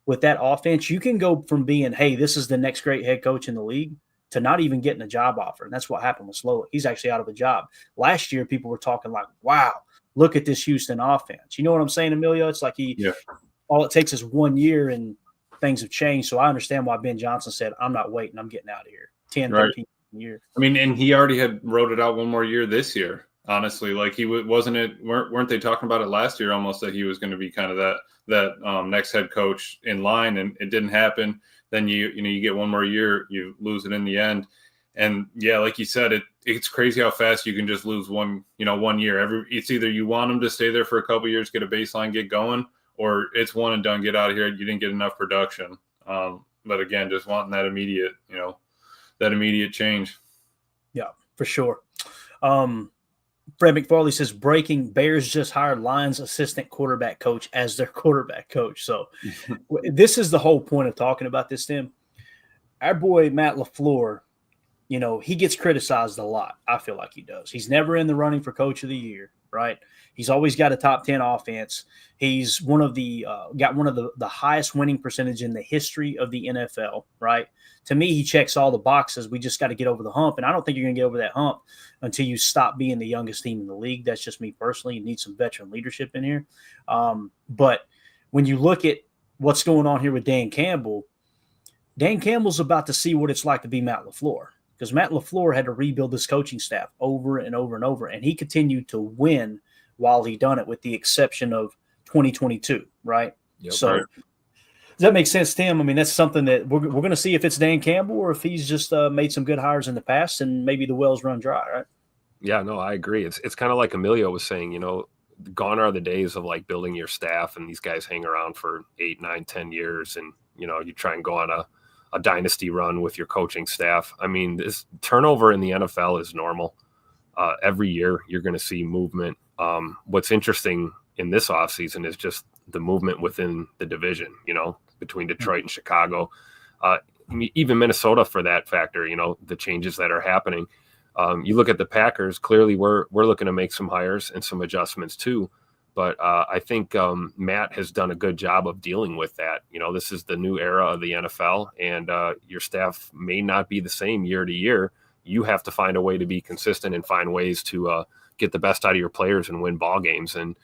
with that offense, you can go from being, hey, this is the next great head coach in the league, to not even getting a job offer. And that's what happened with Slowik. He's actually out of a job. Last year, people were talking like, wow, look at this Houston offense. You know what I'm saying, Emilio? It's like all it takes is 1 year and things have changed. So I understand why Ben Johnson said, I'm not waiting. I'm getting out of here. 10, right. 13 year. I mean, and he already had wrote it out one more year this year. Honestly, like weren't they talking about it last year almost, that he was going to be kind of that next head coach in line, and it didn't happen. Then you get one more year, you lose it in the end. And yeah, like you said, it's crazy how fast you can just lose one year. It's either you want him to stay there for a couple of years, get a baseline, get going, or it's one and done, get out of here. You didn't get enough production. But again, just wanting that immediate change. Yeah, for sure. Fred McFarley says, breaking, Bears just hired Lions assistant quarterback coach as their quarterback coach. So this is the whole point of talking about this, Tim. Our boy Matt LaFleur, he gets criticized a lot. I feel like he does. He's never in the running for coach of the year, right? He's always got a top 10 offense. He's got one of the highest winning percentage in the history of the NFL, right? To me, he checks all the boxes. We just got to get over the hump. And I don't think you're going to get over that hump until you stop being the youngest team in the league. That's just me personally. You need some veteran leadership in here. But when you look at what's going on here with Dan Campbell's about to see what it's like to be Matt LaFleur, because Matt LaFleur had to rebuild this coaching staff over and over and over. And he continued to win while he done it, with the exception of 2022, right? Yep, so right. Does that make sense, Tim? I mean, that's something that we're going to see if it's Dan Campbell or if he's just made some good hires in the past and maybe the wells run dry, right? Yeah, no, I agree. It's kind of like Emilio was saying, gone are the days of like building your staff and these guys hang around for 8, 9, 10 years and, you try and go on a dynasty run with your coaching staff. I mean, this turnover in the NFL is normal. Every year you're going to see movement. What's interesting in this offseason is just the movement within the division, between Detroit and Chicago, even Minnesota for that factor, the changes that are happening. You look at the Packers, clearly we're looking to make some hires and some adjustments too. But I think Matt has done a good job of dealing with that. This is the new era of the NFL, and your staff may not be the same year to year. You have to find a way to be consistent and find ways to get the best out of your players and win ball games. And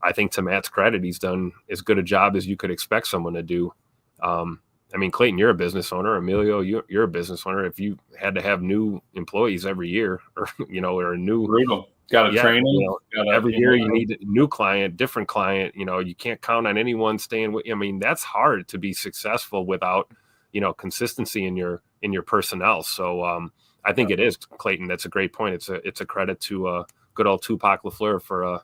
I think to Matt's credit, he's done as good a job as you could expect someone to do. I mean, Clayton, you're a business owner. Emilio, you're a business owner. If you had to have new employees every year, or or a new brutal, got to train them. Every year you need a new client, different client. You can't count on anyone staying with. I mean, that's hard to be successful without consistency in your personnel. So I think it is, Clayton. That's a great point. It's a credit to good old Tupac LaFleur for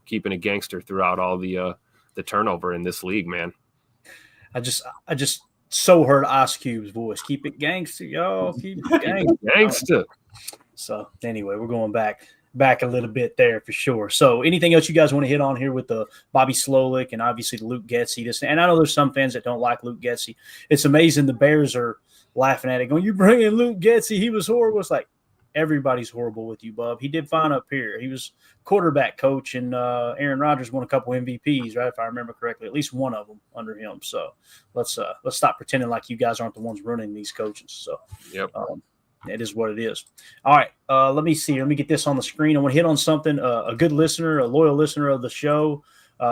keeping a gangster throughout all the turnover in this league, man. I just so heard Ice Cube's voice. Keep it gangster, y'all. Keep it gangster. Gangster. So anyway, we're going back. back a little bit there for sure. So anything else you guys want to hit on here with the Bobby Slowick and obviously the Luke Getsy? And I know there's some fans that don't like Luke Getsy. It's amazing the Bears are laughing at it, going, "You bring in Luke Getsy, he was horrible." It's like, everybody's horrible with you, bub. He did fine up here. He was quarterback coach, and Aaron Rodgers won a couple MVPs, right? If I remember correctly, at least one of them under him. So let's stop pretending like you guys aren't the ones running these coaches. So yep. It is what it is. All right, let me see. Let me get this on the screen. I want to hit on something. A good listener, a loyal listener of the show,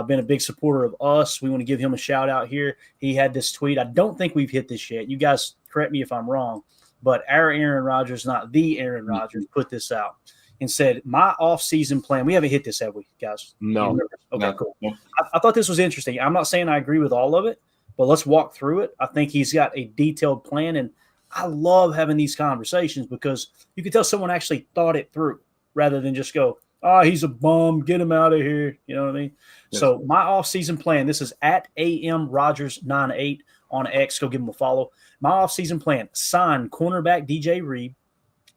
been a big supporter of us. We want to give him a shout out here. He had this tweet. I don't think we've hit this yet. You guys correct me if I'm wrong, but our Aaron Rodgers, not the Aaron Rodgers, put this out and said, "My off-season plan." We haven't hit this, have we, guys? No. Okay, No. cool. I thought this was interesting. I'm not saying I agree with all of it, but let's walk through it. I think he's got a detailed plan, and I love having these conversations because you can tell someone actually thought it through rather than just go, "Oh, he's a bum, get him out of here." You know what I mean? Yes. So my off-season plan, this is at AMRogers98 on X. Go give him a follow. My off-season plan: sign cornerback DJ Reed,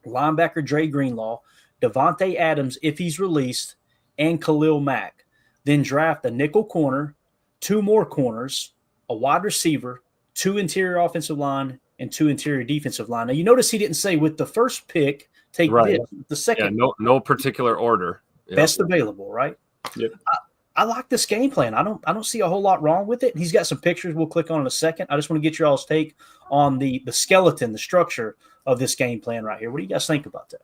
linebacker Dre Greenlaw, Devontae Adams if he's released, and Khalil Mack. Then draft a nickel corner, 2 more corners, a wide receiver, 2 interior offensive line, and 2 interior defensive line. Now, you notice he didn't say with the first pick, take Right. this, the second. Yeah, no particular order. Yeah. Best available, right? Yep. I like this game plan. I don't see a whole lot wrong with it. He's got some pictures we'll click on in a second. I just want to get your all's take on the skeleton, the structure of this game plan right here. What do you guys think about that?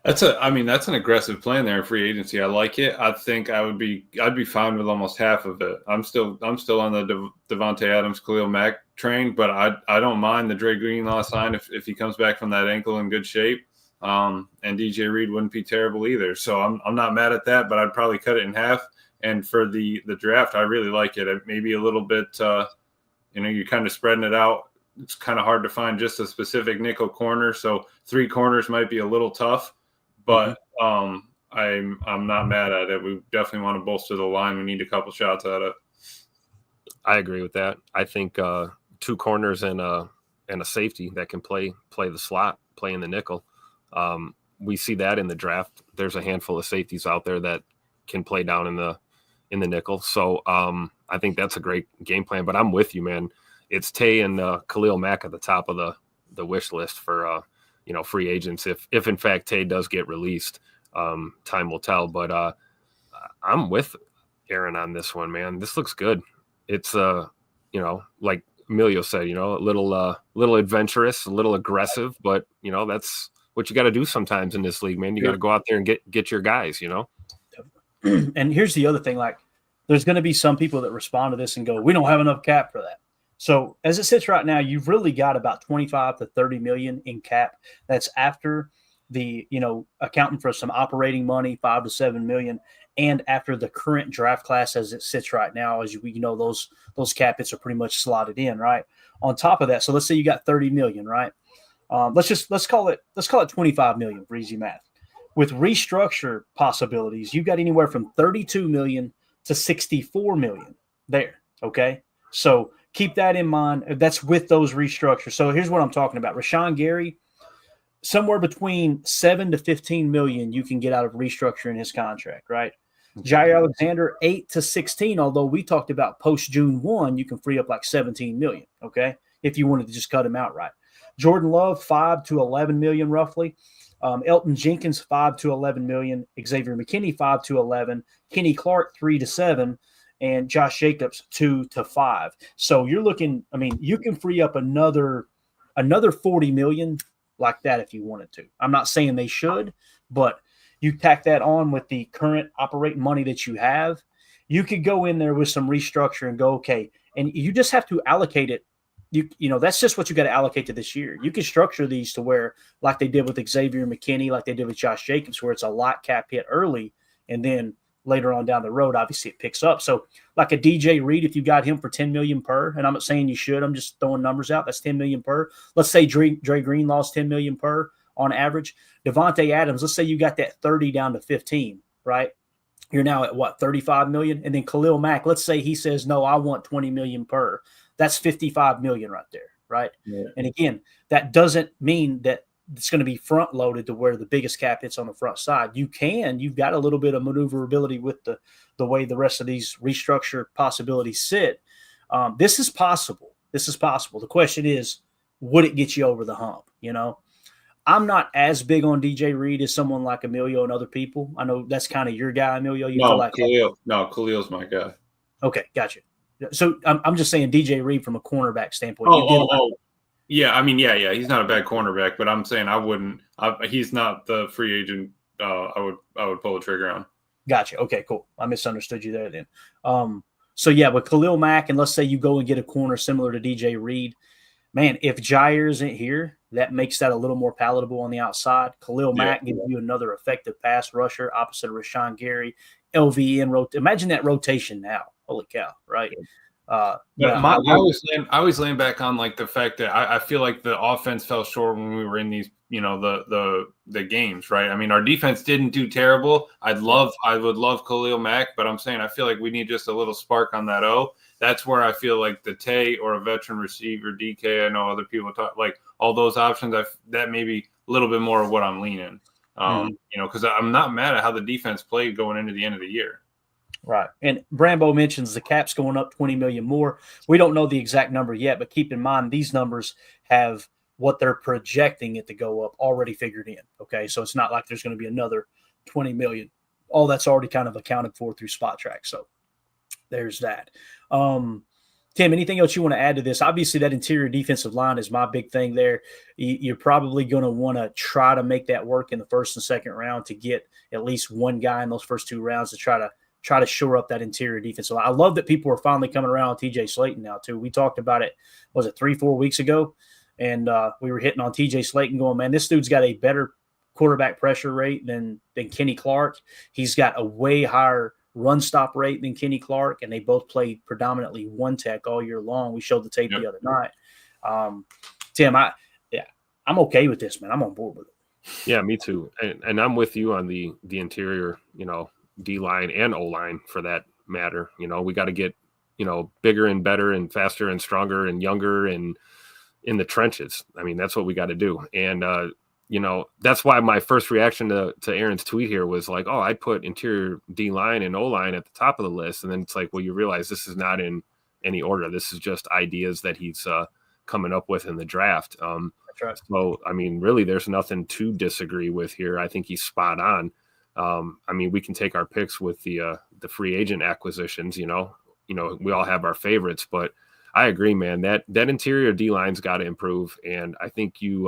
That's an aggressive plan there in free agency. I like it. I think I'd be fine with almost half of it. I'm still on the Devontae Adams, Khalil Mack train, but I don't mind the Dre Greenlaw sign if he comes back from that ankle in good shape. And DJ Reed wouldn't be terrible either. So I'm not mad at that, but I'd probably cut it in half. And for the draft, I really like it. Maybe a little bit, you're kind of spreading it out. It's kind of hard to find just a specific nickel corner. So 3 corners might be a little tough. But I'm not mad at it. We definitely want to bolster the line. We need a couple shots at it. I agree with that. I think 2 corners and a safety that can play the slot, play in the nickel. We see that in the draft. There's a handful of safeties out there that can play down in the nickel. So I think that's a great game plan. But I'm with you, man. It's Tay and Khalil Mack at the top of the wish list for free agents. If in fact Tay does get released, time will tell. But I'm with Aaron on this one, man. This looks good. It's like Emilio said, a little adventurous, a little aggressive, but that's what you got to do sometimes in this league, man. You got to go out there and get your guys, And here's the other thing, like there's going to be some people that respond to this and go, "We don't have enough cap for that." So as it sits right now, you've really got about 25 to 30 million in cap. That's after the, accounting for some operating money, 5 to 7 million, and after the current draft class as it sits right now, as those cap hits are pretty much slotted in, right? On top of that, so let's say you got 30 million, right? Let's call it 25 million for easy math. With restructure possibilities, you got anywhere from 32 million to 64 million there. Okay. So keep that in mind. That's with those restructures. So here's what I'm talking about. Rashawn Gary, somewhere between 7 to 15 million you can get out of restructuring his contract, right? Jair Alexander, 8 to 16, although we talked about post June 1, you can free up like 17 million, okay, if you wanted to just cut him outright. Jordan Love, 5 to 11 million roughly. Elton Jenkins, 5 to 11 million. Xavier McKinney, 5 to 11. Kenny Clark, 3 to 7. And Josh Jacobs, 2 to 5. So you're looking, you can free up another 40 million like that if you wanted to. I'm not saying they should, but you tack that on with the current operating money that you have, you could go in there with some restructure and go, okay, and you just have to allocate it. That's just what you got to allocate to this year. You can structure these to where, like they did with Xavier McKinney, like they did with Josh Jacobs, where it's a lot cap hit early, and then later on down the road, obviously it picks up. So like a DJ Reed, if you got him for 10 million per, and I'm not saying you should, I'm just throwing numbers out. That's 10 million per. Let's say Dre Greenlaw's 10 million per on average. Devontae Adams, let's say you got that 30 down to 15, right? You're now at what, 35 million? And then Khalil Mack, let's say he says, no, I want 20 million per. That's 55 million right there, right? Yeah. And again, that doesn't mean that it's going to be front loaded to where the biggest cap hits on the front side. You've got a little bit of maneuverability with the way the rest of these restructure possibilities sit. This is possible. The question is, would it get you over the hump? I'm not as big on DJ Reed as someone like Emilio and other people. I know that's kind of your guy, Emilio. Khalil's my guy. Okay, gotcha. So I'm just saying DJ Reed from a cornerback standpoint. Yeah, I mean, yeah, he's not a bad cornerback, but I'm saying I wouldn't. He's not the free agent. I would pull the trigger on. Gotcha. Okay, cool. I misunderstood you there then. So yeah, with Khalil Mack, and let's say you go and get a corner similar to DJ Reed, man, if Jair isn't here, that makes that a little more palatable on the outside. Khalil Mack gives you another effective pass rusher opposite of Rashawn Gary. LVN imagine that rotation now. Holy cow, right? I always land back on like the fact that I feel like the offense fell short when we were in these, the games, right? I mean, our defense didn't do terrible. I would love Khalil Mack, but I'm saying I feel like we need just a little spark on that O. That's where I feel like the Tay or a veteran receiver, DK. I know other people talk like all those options. That may be a little bit more of what I'm leaning. Because I'm not mad at how the defense played going into the end of the year. Right. And Brambo mentions the cap's going up 20 million more. We don't know the exact number yet, but keep in mind these numbers have what they're projecting it to go up already figured in. Okay. So it's not like there's going to be another 20 million. All that's already kind of accounted for through Spot Track. So there's that. Tim, anything else you want to add to this? Obviously, that interior defensive line is my big thing there. You're probably going to want to try to make that work in the first and second round to get at least one guy in those first two rounds to try to shore up that interior defensive line. I love that people are finally coming around on TJ Slaton now, too. We talked about it, was it 3-4 weeks ago? And we were hitting on TJ Slaton going, man, this dude's got a better quarterback pressure rate than Kenny Clark. He's got a way higher run stop rate than Kenny Clark, and they both played predominantly one tech all year long. We showed the tape the other night. Tim, I'm okay with this, man. I'm on board with it. Yeah, me too. And I'm with you on the interior, D line and O line for that matter. We got to get, bigger and better and faster and stronger and younger and in the trenches. I mean, that's what we got to do. And, that's why my first reaction to Aaron's tweet here was like, oh, I'd put interior D line and O line at the top of the list. And then it's like, well, you realize this is not in any order. This is just ideas that he's coming up with in the draft. That's right. So, I mean, really, there's nothing to disagree with here. I think he's spot on. I mean, we can take our picks with the free agent acquisitions, we all have our favorites, but I agree, man, that interior D line's got to improve. And I think you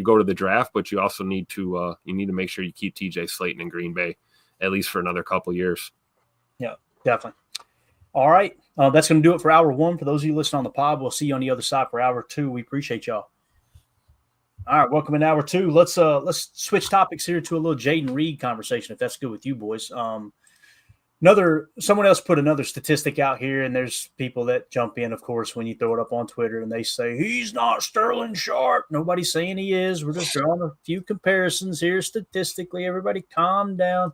go to the draft, but you also need to make sure you keep TJ Slaton in Green Bay, at least for another couple years. Yeah, definitely. All right. That's going to do it for hour one. For those of you listening on the pod, we'll see you on the other side for hour two. We appreciate y'all. All right, welcome in hour two. Let's switch topics here to a little Jayden Reed conversation, if that's good with you boys. Someone else put another statistic out here, and there's people that jump in, of course, when you throw it up on Twitter, and they say he's not Sterling Sharp. Nobody's saying he is. We're just drawing a few comparisons here statistically. Everybody, calm down.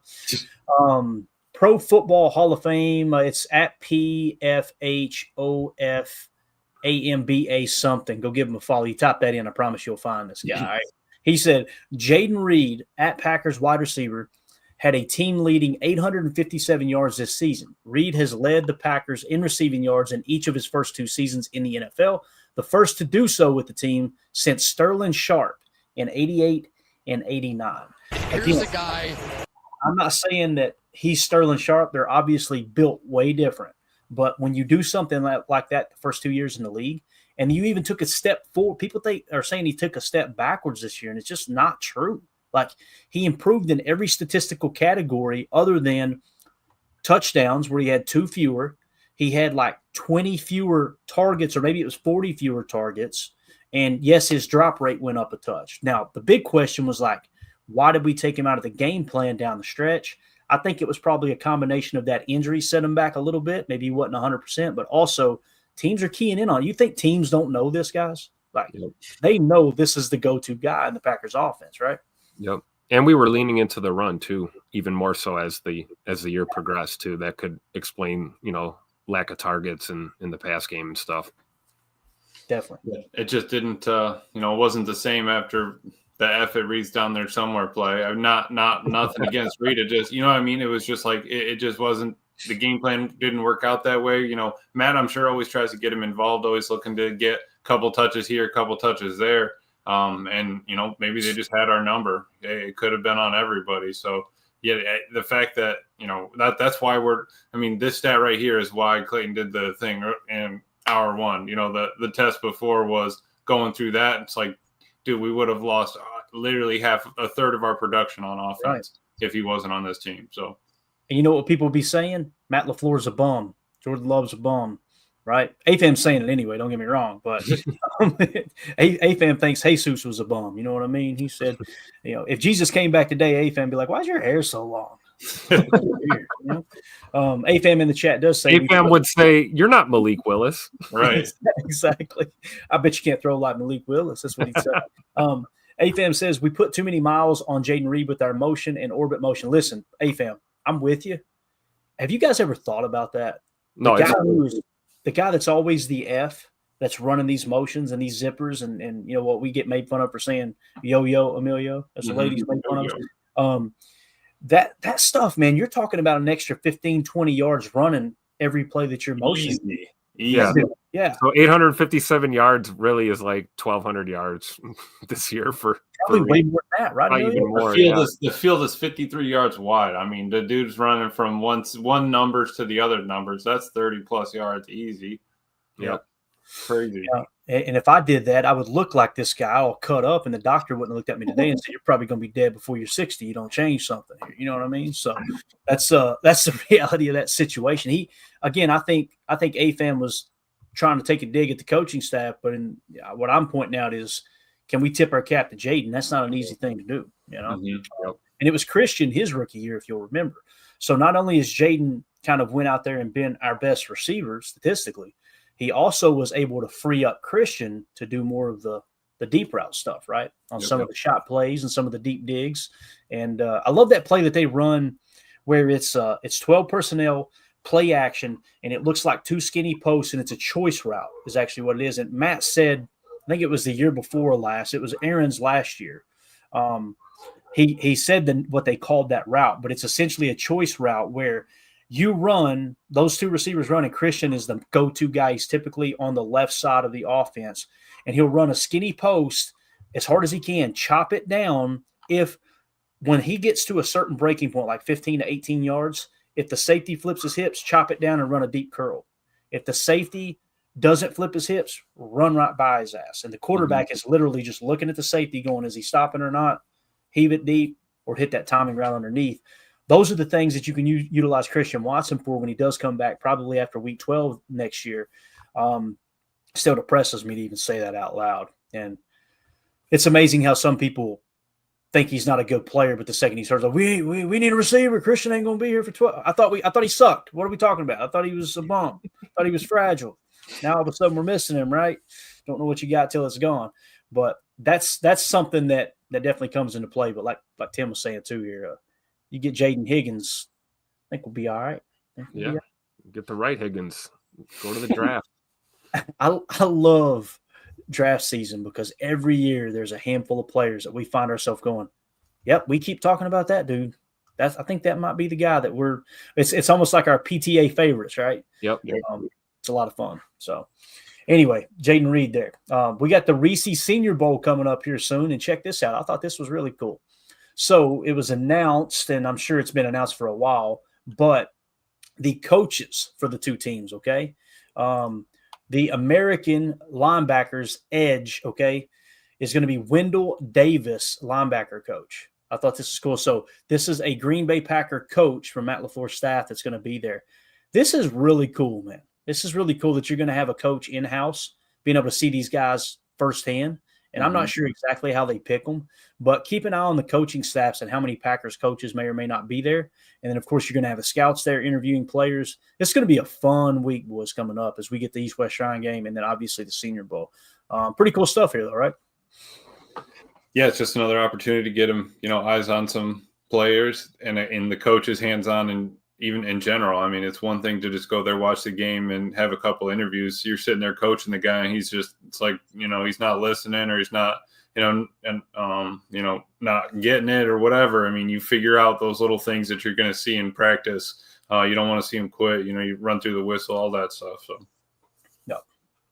Pro Football Hall of Fame. It's at PFHOFAMBA something. Go give him a follow. You type that in. I promise you'll find this guy. All right? He said Jayden Reed at Packers wide receiver had a team-leading 857 yards this season. Reed has led the Packers in receiving yards in each of his first two seasons in the NFL, the first to do so with the team since Sterling Sharp in 88 and 89. Here's a guy. I'm not saying that he's Sterling Sharp. They're obviously built way different. But when you do something like that the first 2 years in the league, and you even took a step forward, people are saying he took a step backwards this year, and it's just not true. Like, he improved in every statistical category other than touchdowns, where he had 2 fewer. He had like 20 fewer targets, or maybe it was 40 fewer targets. And yes, his drop rate went up a touch. Now, the big question was like, why did we take him out of the game plan down the stretch? I think it was probably a combination of that injury set him back a little bit. Maybe he wasn't 100%, but also teams are keying in on it. You think teams don't know this, guys? Like, they know this is the go-to guy in the Packers offense, right? Yep. And we were leaning into the run too, even more so as the year progressed too. That could explain, lack of targets in the pass game and stuff. Definitely. It just didn't, it wasn't the same after F it Reed's down there somewhere play. Not nothing against Reed. It just, you know what I mean? It was just like it just wasn't, the game plan didn't work out that way. You know, Matt, I'm sure, always tries to get him involved, always looking to get a couple touches here, a couple touches there. And, you know, maybe they just had our number. It could have been on everybody. So, yeah, the fact that, you know, that's why this stat right here is why Clayton did the thing in hour one. You know, the test before was going through that. It's like, dude, we would have lost literally a third of our production on offense if he wasn't on this team. So, and you know what people be saying? Matt LaFleur's a bum. Jordan Love's a bum, right? AFAM's saying it anyway. Don't get me wrong, but AFAM thinks Jesus was a bum. You know what I mean? He said, you know, if Jesus came back today, AFAM be like, "Why's your hair so long?" Weird, you know? AFAM in the chat does say AFAM would say, "You're not Malik Willis." Right. Exactly. I bet you can't throw like Malik Willis. That's what he said. AFAM says we put too many miles on Jayden Reed with our motion and orbit motion. Listen, AFAM, I'm with you. Have you guys ever thought about that? No, The guy that's always the F that's running these motions and these zippers and you know what we get made fun of for saying yo Emilio, as the ladies make fun of. That stuff, man, you're talking about an extra 15, 20 yards running every play that you're motioning. Easy. Yeah. So 857 yards really is like 1,200 yards this year for Probably way more than that, right? Probably Emilio? even more. The field is 53 yards wide. I mean, the dude's running from one numbers to the other numbers. That's 30 plus yards easy. Yep. Crazy. Yeah. And if I did that, I would look like this guy all cut up, and the doctor wouldn't have looked at me today and said, "You're probably going to be dead before you're 60. You don't change something here." You know what I mean? So that's the reality of that situation. I think AFAM was trying to take a dig at the coaching staff, but what I'm pointing out is, can we tip our cap to Jayden? That's not an easy thing to do, you know. And it was Christian his rookie year, if you'll remember. So not only has Jayden kind of went out there and been our best receiver statistically, he also was able to free up Christian to do more of the deep route stuff, right? On some of the shot plays and some of the deep digs. And I love that play that they run where it's 12 personnel, play action, and it looks like two skinny posts, and it's a choice route is actually what it is. And Matt said, I think it was the year before last, it was Aaron's last year. He said what they called that route, but it's essentially a choice route where you run, those two receivers run, and Christian is the go-to guy. He's typically on the left side of the offense, and he'll run a skinny post as hard as he can, chop it down. When he gets to a certain breaking point, like 15 to 18 yards, if the safety flips his hips, chop it down and run a deep curl. If the safety doesn't flip his hips, run right by his ass. And the quarterback is literally just looking at the safety going, is he stopping or not? Heave it deep or hit that timing route underneath. Those are the things that you can utilize Christian Watson for when he does come back, probably after week 12 next year. Still depresses me to even say that out loud. And it's amazing how some people think he's not a good player, but the second he starts, like, we need a receiver. Christian ain't going to be here for 12. I thought he sucked. What are we talking about? I thought he was a bum. I thought he was fragile. Now all of a sudden we're missing him, right? Don't know what you got till it's gone. But that's something that definitely comes into play. But like Tim was saying too here, you get Jayden Higgins, I think we'll be all right. Yeah, get the right Higgins. Go to the draft. I love draft season because every year there's a handful of players that we find ourselves going, yep, we keep talking about that dude. I think that might be the guy that it's almost like our PTA favorites, right? Yep. It's a lot of fun. So anyway, Jayden Reed there. We got the Reese Senior Bowl coming up here soon, and check this out. I thought this was really cool. So it was announced, and I'm sure it's been announced for a while, but the coaches for the two teams, okay? The American linebackers edge, okay, is going to be Wendell Davis, linebacker coach. I thought this was cool. So this is a Green Bay Packer coach from Matt LaFleur's staff that's going to be there. This is really cool, man. This is really cool that you're going to have a coach in-house, being able to see these guys firsthand. And I'm not sure exactly how they pick them, but keep an eye on the coaching staffs and how many Packers coaches may or may not be there. And then, of course, you're going to have the scouts there interviewing players. It's going to be a fun week, boys, coming up as we get the East-West Shrine game and then obviously the Senior Bowl. Pretty cool stuff here, though, right? Yeah, it's just another opportunity to get them, eyes on some players and in the coaches hands-on and even in general. I mean, it's one thing to just go there, watch the game, and have a couple interviews. You're sitting there coaching the guy, and he's just, it's like, he's not listening or he's not not getting it or whatever. I mean, you figure out those little things that you're going to see in practice. You don't want to see him quit. You run through the whistle, all that stuff. So,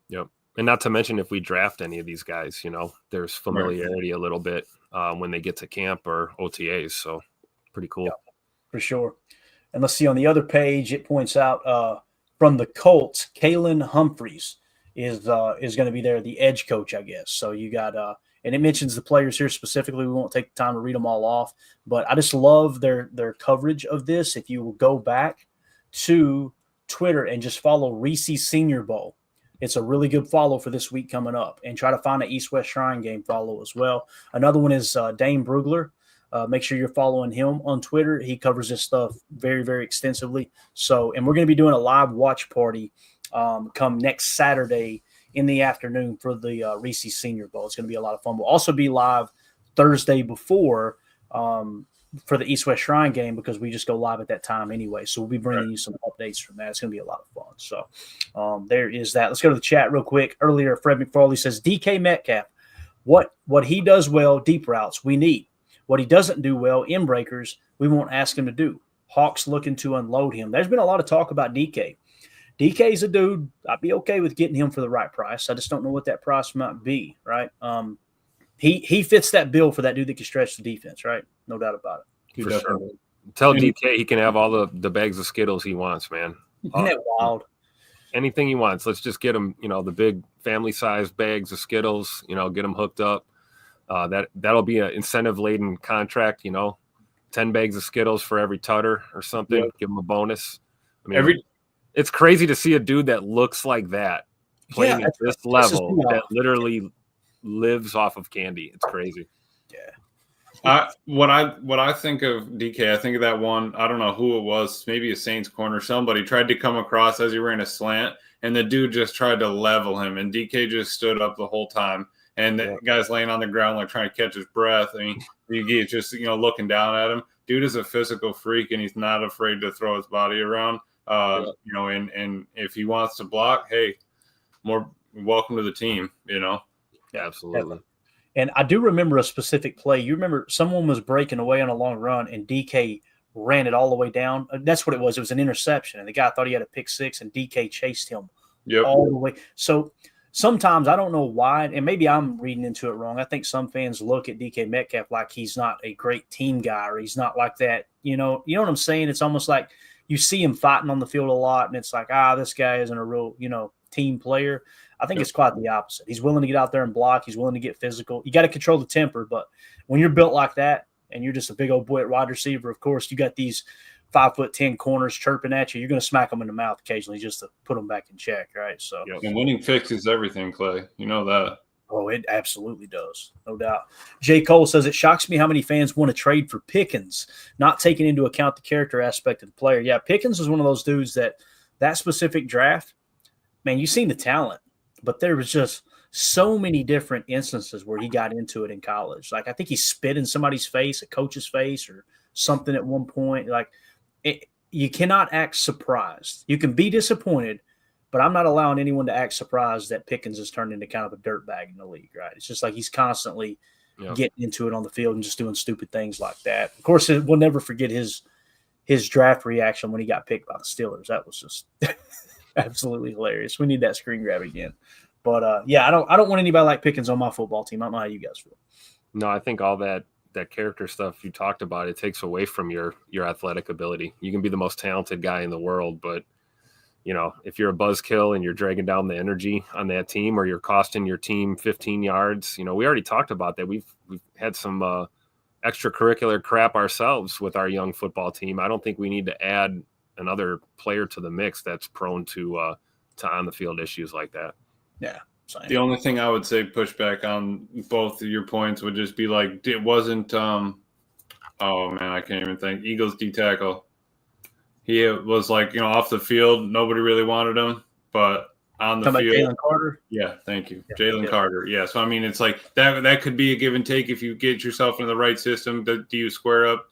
Yep. And not to mention, if we draft any of these guys, there's familiarity a little bit when they get to camp or OTAs. So pretty cool. Yeah, for sure. And let's see on the other page, it points out from the Colts, Kalen Humphreys is going to be there, the edge coach, I guess. So you got and it mentions the players here specifically. We won't take the time to read them all off, but I just love their coverage of this. If you will go back to Twitter and just follow Reese Senior Bowl, it's a really good follow for this week coming up, and try to find an East-West Shrine game follow as well. Another one is Dane Brugler. Make sure you're following him on Twitter. He covers this stuff very, very extensively. So, and we're going to be doing a live watch party come next Saturday in the afternoon for the Reese Senior Bowl. It's going to be a lot of fun. We'll also be live Thursday before for the East-West Shrine game, because we just go live at that time anyway. So we'll be bringing you some updates from that. It's going to be a lot of fun. So there is that. Let's go to the chat real quick. Earlier, Fred McFarley says, DK Metcalf, what he does well, deep routes, we need. What he doesn't do well, in breakers, we won't ask him to do. Hawks looking to unload him. There's been a lot of talk about DK. DK's a dude, I'd be okay with getting him for the right price. I just don't know what that price might be, right? He fits that bill for that dude that can stretch the defense, right? No doubt about it. For sure. Tell DK he can have all the bags of Skittles he wants, man. Isn't that wild? Anything he wants. Let's just get him, the big family-sized bags of Skittles, get him hooked up. That'll be an incentive-laden contract, 10 bags of Skittles for every tutter or something. Yep. Give him a bonus. I mean, it's crazy to see a dude that looks like that playing at this level that literally lives off of candy. It's crazy. Yeah. What I think of DK, I think of that one, I don't know who it was, maybe a Saints corner. Somebody tried to come across as he ran a slant, and the dude just tried to level him, and DK just stood up the whole time. And the guy's laying on the ground, like trying to catch his breath. I mean, he's just, looking down at him. Dude is a physical freak, and he's not afraid to throw his body around. And if he wants to block, hey, more welcome to the team, Yeah, absolutely. And I do remember a specific play. You remember someone was breaking away on a long run, and DK ran it all the way down. That's what it was. It was an interception, and the guy thought he had a pick six, and DK chased him all the way. So sometimes I don't know why, and maybe I'm reading into it wrong. I think some fans look at DK Metcalf like he's not a great team guy, or he's not like that. You know what I'm saying? It's almost like you see him fighting on the field a lot, and it's like, this guy isn't a real, team player. I think it's quite the opposite. He's willing to get out there and block. He's willing to get physical. You got to control the temper, but when you're built like that and you're just a big old boy at wide receiver, of course, you got these 5'10" corners chirping at you. You're going to smack them in the mouth occasionally just to put them back in check, right? So, and winning fixes everything, Clay. You know that. Oh, it absolutely does, no doubt. J. Cole says, it shocks me how many fans want to trade for Pickens, not taking into account the character aspect of the player. Yeah, Pickens is one of those dudes that specific draft, man, you've seen the talent, but there was just so many different instances where he got into it in college. Like, I think he spit in somebody's face, a coach's face or something at one point. Like, you cannot act surprised. You can be disappointed, but I'm not allowing anyone to act surprised that Pickens has turned into kind of a dirtbag in the league, right? It's just like he's constantly getting into it on the field and just doing stupid things like that. Of course, we'll never forget his draft reaction when he got picked by the Steelers. That was just absolutely hilarious. We need that screen grab again. But, I don't want anybody like Pickens on my football team. I don't know how you guys feel. No, I think all that character stuff you talked about, it takes away from your athletic ability. You can be the most talented guy in the world, but if you're a buzzkill and you're dragging down the energy on that team, or you're costing your team 15 yards, we already talked about that. We've had some extracurricular crap ourselves with our young football team. I don't think we need to add another player to the mix that's prone to on the field issues like that. Yeah. Same. The only thing I would say pushback on both of your points would just be like, it wasn't I can't even think. Eagles D tackle. He was like, off the field, nobody really wanted him, but on the field. Jalen Carter? Yeah, thank you. Jalen Carter. Yeah. So, I mean, it's like that could be a give and take if you get yourself in the right system. Do you square up?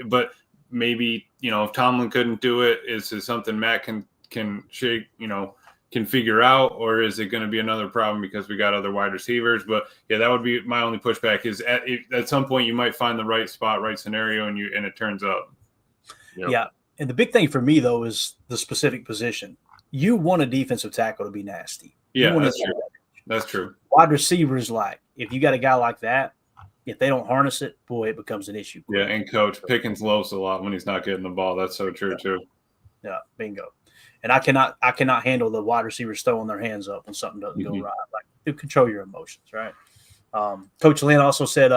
But maybe, if Tomlin couldn't do it, is something Matt can shake, can figure out, or is it going to be another problem because we got other wide receivers? But yeah, that would be my only pushback is at some point you might find the right spot, right scenario, and it turns up. Yep. Yeah. And the big thing for me, though, is the specific position. You want a defensive tackle to be nasty. Yeah, that's true. That's true. Wide receivers, like, if you got a guy like that, if they don't harness it, boy, it becomes an issue. Yeah, and Coach Pickens loafs a lot when he's not getting the ball. That's so true, too. Yeah, bingo. And I cannot handle the wide receivers throwing their hands up when something doesn't go right. Like, dude, control your emotions, right? Coach Lynn also said,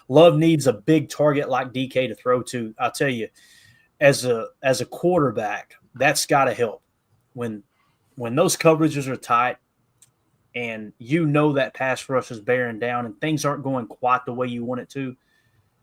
Love needs a big target like DK to throw to. I'll tell you, as a quarterback, that's got to help. When those coverages are tight and you know that pass rush is bearing down and things aren't going quite the way you want it to,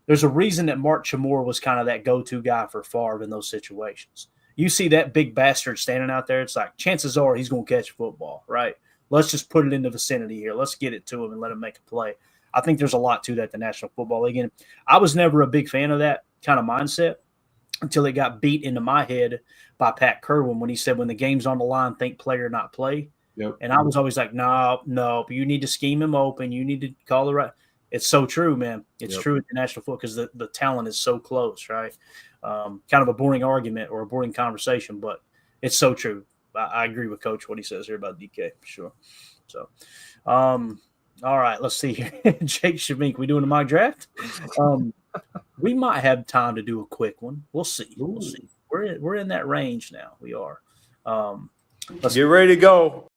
there's a reason that Mark Chmura was kind of that go-to guy for Favre in those situations. You see that big bastard standing out there, it's like chances are he's going to catch a football, right? Let's just put it in the vicinity here. Let's get it to him and let him make a play. I think there's a lot to that, the National Football League. And I was never a big fan of that kind of mindset until it got beat into my head by Pat Kerwin when he said, when the game's on the line, think player, not play. Yep. And I was always like, no, you need to scheme him open. You need to call the right. It's so true, man. It's true at the National Football because the talent is so close, right? Kind of a boring argument or a boring conversation, but it's so true. I agree with Coach what he says here about DK for sure. So, all right, let's see here. Jake Shamink, we doing a mock draft? We might have time to do a quick one. We'll see. We'll see. We're in that range now. We are. Let's get ready to go.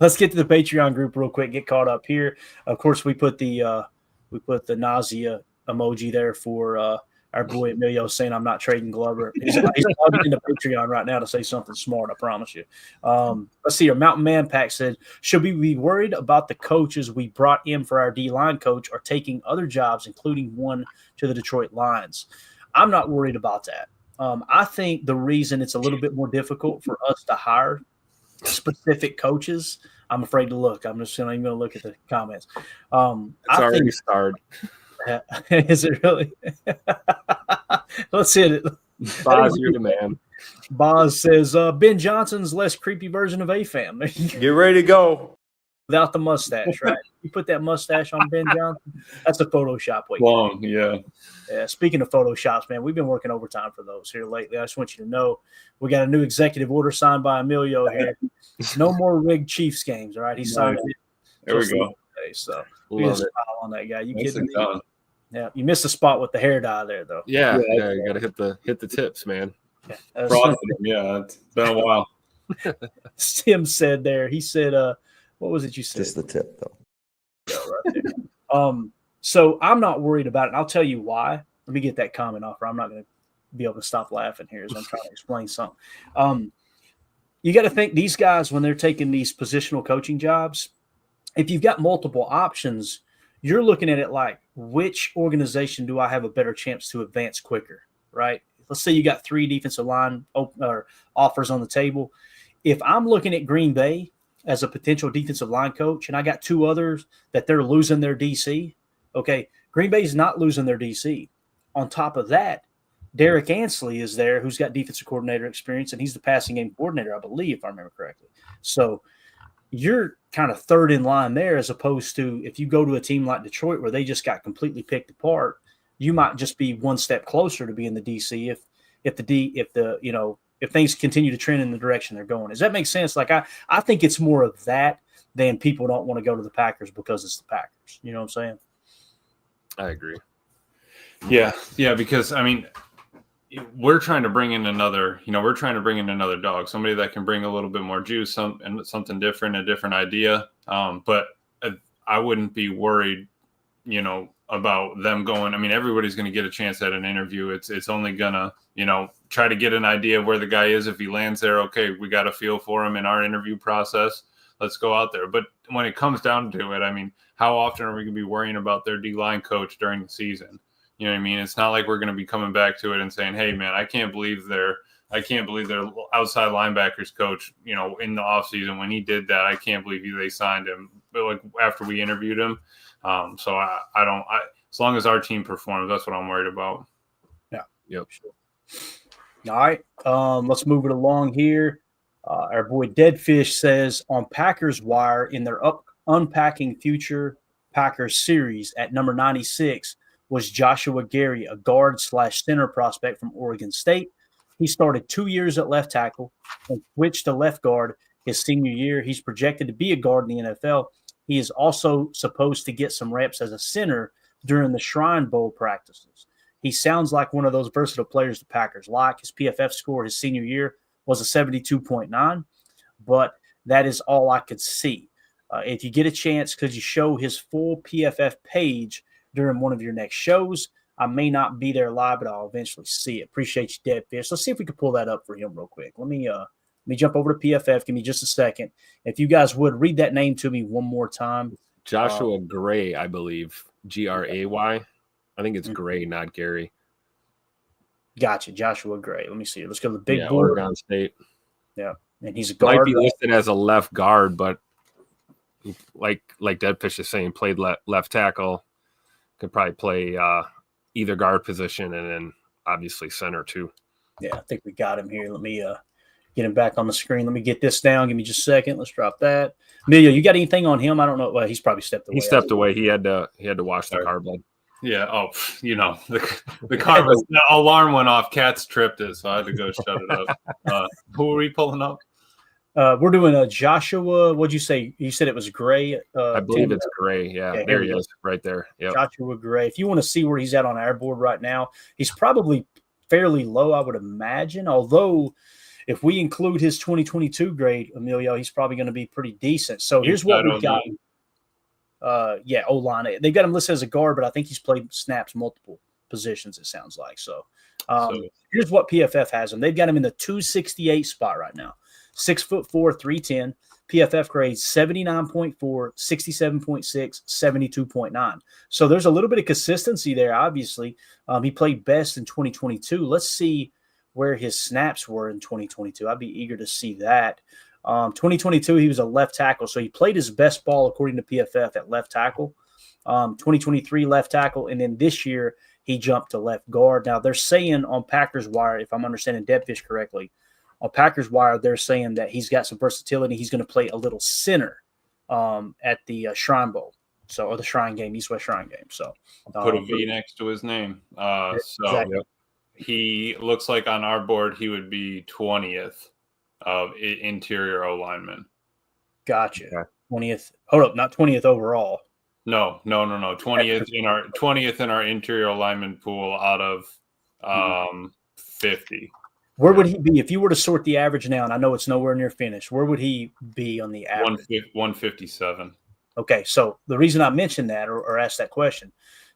Let's get to the Patreon group real quick. Get caught up here. Of course, we put the nausea emoji there for our boy Emilio saying I'm not trading Glover. He's logging into Patreon right now to say something smart. I promise you. Let's see. Our Mountain Man Pack said, should we be worried about the coaches we brought in for our D-line coach or taking other jobs, including one to the Detroit Lions? I'm not worried about that. I think the reason it's a little bit more difficult for us to hire specific coaches, I'm afraid to look. I'm just not even going to look at the comments. It's already started. Is it really? Let's hit it. Boz, you're the man. Boz says, Ben Johnson's less creepy version of AFAM. Get ready to go. Without the mustache, right? You put that mustache on Ben Johnson, that's a Photoshop. Long, yeah. Speaking of Photoshops, man, we've been working overtime for those here lately. I just want you to know we got a new executive order signed by Emilio here. No more rigged Chiefs games, all right? He signed it. There we go. Today, so Love we it. just smile on that guy. You kidding me? Done. Yeah, you missed the spot with the hair dye there, though. Yeah, you got to hit the tips, man. Frosted him, yeah, it's been a while. Tim said there. He said, what was it you said? Just the tip, though. Yeah, right there. So I'm not worried about it. And I'll tell you why. Let me get that comment off, or I'm not going to be able to stop laughing here as I'm trying to explain something. You got to think these guys, when they're taking these positional coaching jobs, if you've got multiple options, you're looking at it like, which organization do I have a better chance to advance quicker, right? Let's say you got 3 defensive line offers on the table. If I'm looking at Green Bay as a potential defensive line coach and I got 2 others that they're losing their DC, okay, Green Bay's not losing their DC. On top of that, Derek Ansley is there, who's got defensive coordinator experience, and he's the passing game coordinator, I believe, if I remember correctly. So you're kind of third in line there, as opposed to if you go to a team like Detroit where they just got completely picked apart, you might just be one step closer to being the DC if things continue to trend in the direction they're going. Does that make sense? Like I think it's more of that than people don't want to go to the Packers because it's the Packers. You know what I'm saying? I agree. Yeah, because I mean, we're trying to bring in another dog, somebody that can bring a little bit more juice, something different, a different idea. But I wouldn't be worried, about them going. I mean, everybody's going to get a chance at an interview. It's only gonna, try to get an idea of where the guy is. If he lands there, okay, we got a feel for him in our interview process. Let's go out there. But when it comes down to it, I mean, how often are we going to be worrying about their D-line coach during the season? You know what I mean? It's not like we're going to be coming back to it and saying, hey, man, I can't believe their outside linebackers coach, in the offseason when he did that. I can't believe they signed him. But like after we interviewed him. So I don't as long as our team performs, that's what I'm worried about. Yeah. Yep. All right. Let's move it along here. Our boy Deadfish says on Packers Wire in their Unpacking Future Packers series at number 96 was Joshua Gary, a guard/center prospect from Oregon State. He started 2 years at left tackle and switched to left guard his senior year. He's projected to be a guard in the NFL. He is also supposed to get some reps as a center during the Shrine Bowl practices. He sounds like one of those versatile players the Packers like. His PFF score his senior year was a 72.9, but that is all I could see. If you get a chance, could you show his full PFF page during one of your next shows? I may not be there live, but I'll eventually see it. Appreciate you, Deadfish. Let's see if we can pull that up for him real quick. Let me jump over to PFF. Give me just a second. If you guys would read that name to me one more time. Joshua Gray, I believe. Gray. I think it's Gray, not Gary. Gotcha. Joshua Gray. Let me see. Let's go to the big board. Oregon State. Yeah. And he's a guard. Might be listed as a left guard, but like Deadfish is saying, played left tackle. Could probably play either guard position and then obviously center too. Yeah, I think we got him here. Let me get him back on the screen. Let me get this down. Give me just a second. Let's drop that. Emilio, you got anything on him? I don't know. Well, he's probably stepped away. He stepped away. He had to wash the car blood. Yeah. Oh, the car the alarm went off. Cats tripped it, so I had to go shut it up. Who are we pulling up? We're doing a Joshua. What'd you say? You said it was Gray. I believe it's Gray. Yeah, there he is, right there. Yep. Joshua Gray. If you want to see where he's at on our board right now, he's probably fairly low, I would imagine. Although, if we include his 2022 grade, Emilio, he's probably going to be pretty decent. So here's what we've got. O-line. They got him listed as a guard, but I think he's played snaps multiple positions, it sounds like. So here's what PFF has him. They've got him in the 268 spot right now. 6'4", 310. PFF grades 79.4, 67.6, 72.9. So there's a little bit of consistency there, obviously. He played best in 2022. Let's see where his snaps were in 2022. I'd be eager to see that. 2022, he was a left tackle, so he played his best ball according to PFF at left tackle. 2023 left tackle, and then this year he jumped to left guard. Now they're saying on Packers Wire, if I'm understanding Deadfish correctly, on Packers Wire they're saying that he's got some versatility. He's going to play a little center at the Shrine Bowl, or the Shrine game, East West Shrine game. So put a V next to his name. Exactly. He looks like on our board he would be 20th. Of interior O lineman. Gotcha. 20th. Hold up, not 20th overall. No. 20th in our interior lineman pool out of 50. Where would he be if you were to sort the average now? And I know it's nowhere near finished. Where would he be on the average? 157. Okay, so the reason I mentioned that or asked that question,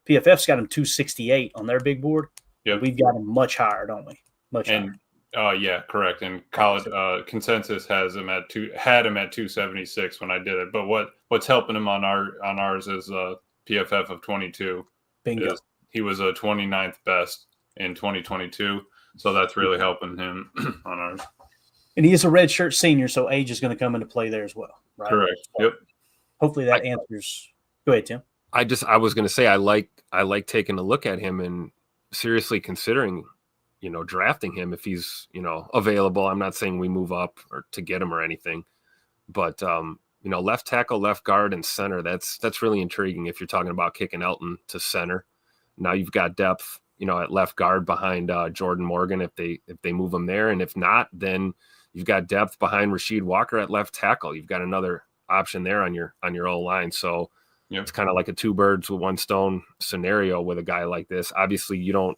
PFF's got him 268 on their big board. Yeah, we've got him much higher, don't we? Much higher. Yeah, correct. And college consensus had him at 276 when I did it. But what's helping him on ours is PFF of 22. Bingo. He was a 29th best in 2022, so that's really helping him on ours. And he is a redshirt senior, so age is going to come into play there as well, right? Correct. So yep. Hopefully that answers. Go ahead, Tim. I was going to say I like taking a look at him and seriously considering drafting him if he's, available. I'm not saying we move up or to get him or anything, but, left tackle, left guard, and center, that's really intriguing if you're talking about kicking Elton to center. Now you've got depth, at left guard behind Jordan Morgan if they move him there. And if not, then you've got depth behind Rasheed Walker at left tackle. You've got another option there on your O-line. So it's kind of like a two birds with one stone scenario with a guy like this. Obviously, you don't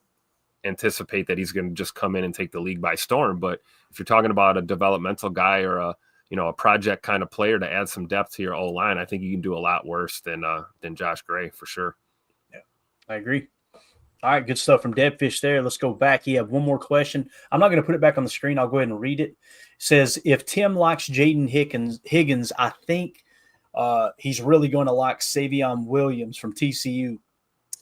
anticipate that he's going to just come in and take the league by storm. But if you're talking about a developmental guy or a project kind of player to add some depth to your O-line, I think you can do a lot worse than Josh Gray for sure. Yeah, I agree. All right, good stuff from Deadfish there. Let's go back. You have one more question. I'm not going to put it back on the screen. I'll go ahead and read it. It says, if Tim likes Jaden Higgins, I think he's really going to like Savion Williams from TCU.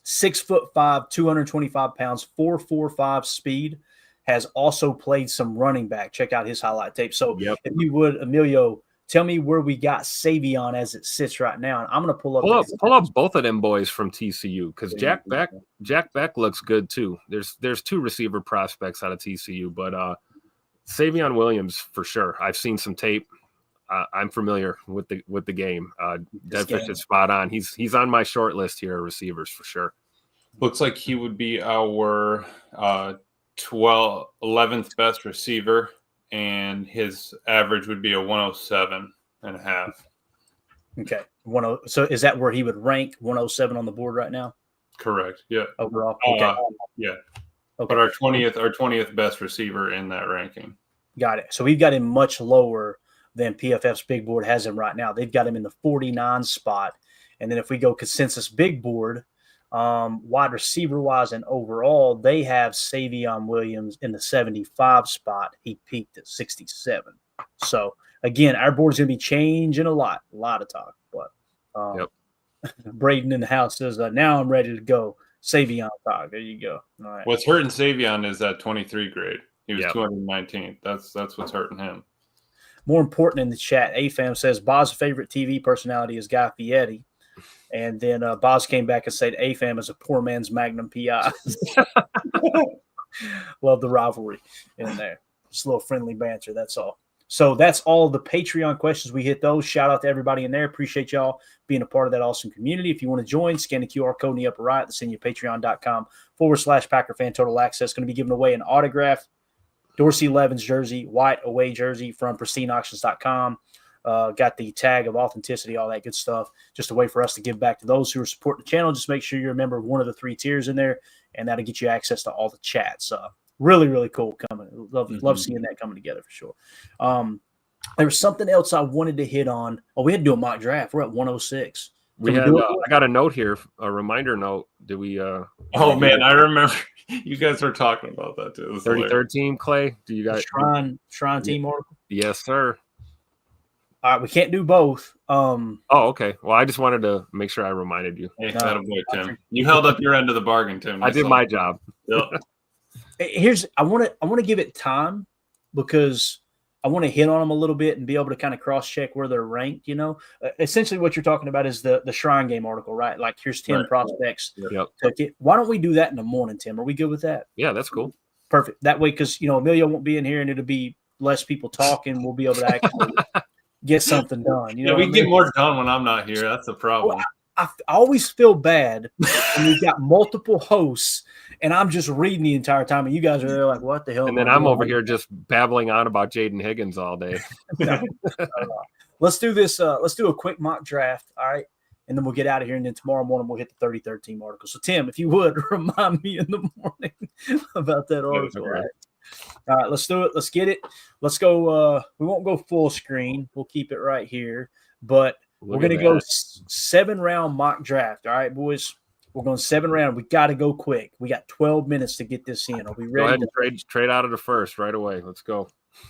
6'5", 225 pounds, 4.45 speed, has also played some running back. Check out his highlight tape. So if you would, Emilio, tell me where we got Savion as it sits right now. And I'm going to pull up both of them boys from TCU because Jack Beck looks good too. There's two receiver prospects out of TCU, but Savion Williams for sure. I've seen some tape. I'm familiar with the game. Deadfish is spot on. He's on my short list here of receivers for sure. Looks like he would be our 11th best receiver, and his average would be a 107.5. Okay. So is that where he would rank 107 on the board right now? Correct. Yeah. Overall. Okay. Yeah. Okay. But our 20th best receiver in that ranking. Got it. So we've got him much lower than PFF's big board has him right now. They've got him in the 49 spot. And then if we go consensus big board, wide receiver wise and overall, they have Savion Williams in the 75 spot. He peaked at 67. So again, our board is going to be changing a lot of talk. But Braden in the house says, now I'm ready to go. Savion talk. There you go. All right. What's hurting Savion is that 23 grade. He was Yep. 219th. That's what's hurting him. More important in the chat, AFAM says Bob's favorite TV personality is Guy Fieri. And then Boz came back and said AFAM is a poor man's Magnum PI. Love the rivalry in there. Just a little friendly banter, that's all. So that's all the Patreon questions. We hit those. Shout out to everybody in there. Appreciate y'all being a part of that awesome community. If you want to join, scan the QR code in the upper right. That's in your patreon.com/Packer Fan Total Access. Going to be giving away an autographed Dorsey Levens jersey, white away jersey from pristineauctions.com. Got the tag of authenticity, all that good stuff. Just a way for us to give back to those who are supporting the channel. Just make sure you're a member of one of the 3 tiers in there, and that'll get you access to all the chats. Really, really cool coming. Love seeing that coming together for sure. There was something else I wanted to hit on. Oh, we had to do a mock draft. We're at 106. I got a note here, a reminder note. Did we? Oh man, I remember you guys were talking about that too. 33rd team, Clay. Do you guys Shrine team article? Yes, sir. All right, we can't do both. Oh, okay. Well, I just wanted to make sure I reminded you. Hey, that boy, Tim. You held up your end of the bargain, Tim. I did my job. Yep. I want to give it time because I want to hit on them a little bit and be able to kind of cross check where they're ranked. Essentially what you're talking about is the Shrine Game article, right? Like here's 10 prospects. Yep. Why don't we do that in the morning, Tim? Are we good with that? Yeah, that's cool. Perfect. That way, because Emilio won't be in here and it'll be less people talking. We'll be able to actually get something done. We get more done when I'm not here. That's the problem. Well, I always feel bad when we've got multiple hosts and I'm just reading the entire time and you guys are there like, what the hell? And then I'm over here just babbling on about Jaden Higgins all day. Let's do this. Let's do a quick mock draft. All right. And then we'll get out of here. And then tomorrow morning we'll hit the 33rd team article. So Tim, if you would remind me in the morning about that article. Okay. All right, let's do it. Let's get it. Let's go. We won't go full screen. We'll keep it right here. But we're going to go 7-round mock draft. All right, boys. We're going 7-round. We got to go quick. We got 12 minutes to get this in. Are we ready? Go ahead and trade out of the first right away. Let's go.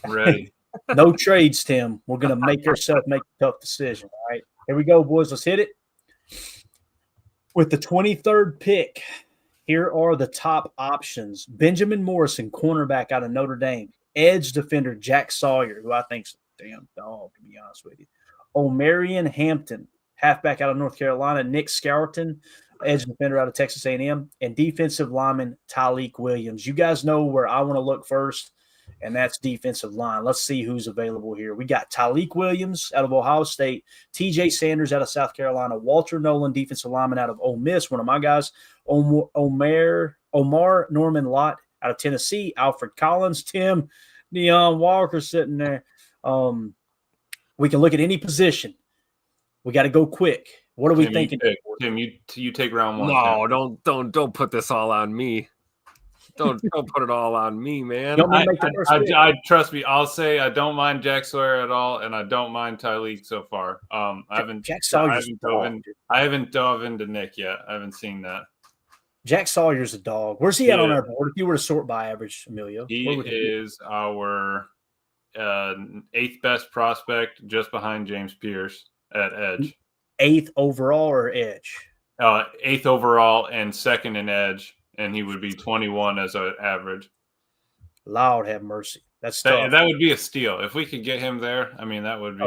Ready. No trades, Tim. We're going to make ourselves make a tough decision. All right, here we go, boys. Let's hit it. With the 23rd pick, here are the top options. Benjamin Morrison, cornerback out of Notre Dame. Edge defender Jack Sawyer, who I think's a damn dog, to be honest with you. Omarion Hampton, halfback out of North Carolina. Nick Scourton, edge defender out of Texas A&M. And defensive lineman Tyleik Williams. You guys know where I want to look first, and that's defensive line. Let's see who's available here. We got Tyleik Williams out of Ohio State, TJ Sanders out of South Carolina, Walter Nolan, defensive lineman out of Ole Miss, one of my guys, Omar Norman Lott out of Tennessee, Alfred Collins, Tim, Neon Walker sitting there. We can look at any position. We got to go quick. What are we thinking? Tim, you take round one. No, don't put this all on me. Don't put it all on me, man. I trust me. I'll say I don't mind Jack Sawyer at all, and I don't mind Tyleik so far. I haven't dove into Nick yet. I haven't seen that. Jack Sawyer's a dog. Where's he at on our board? If you were to sort by average, Emilio, he is our 8th best prospect, just behind James Pierce at edge. 8th overall or edge? 8th overall and 2nd in edge. And he would be 21 as an average. Lord have mercy. That's tough. That would be a steal if we could get him there. I mean, that would be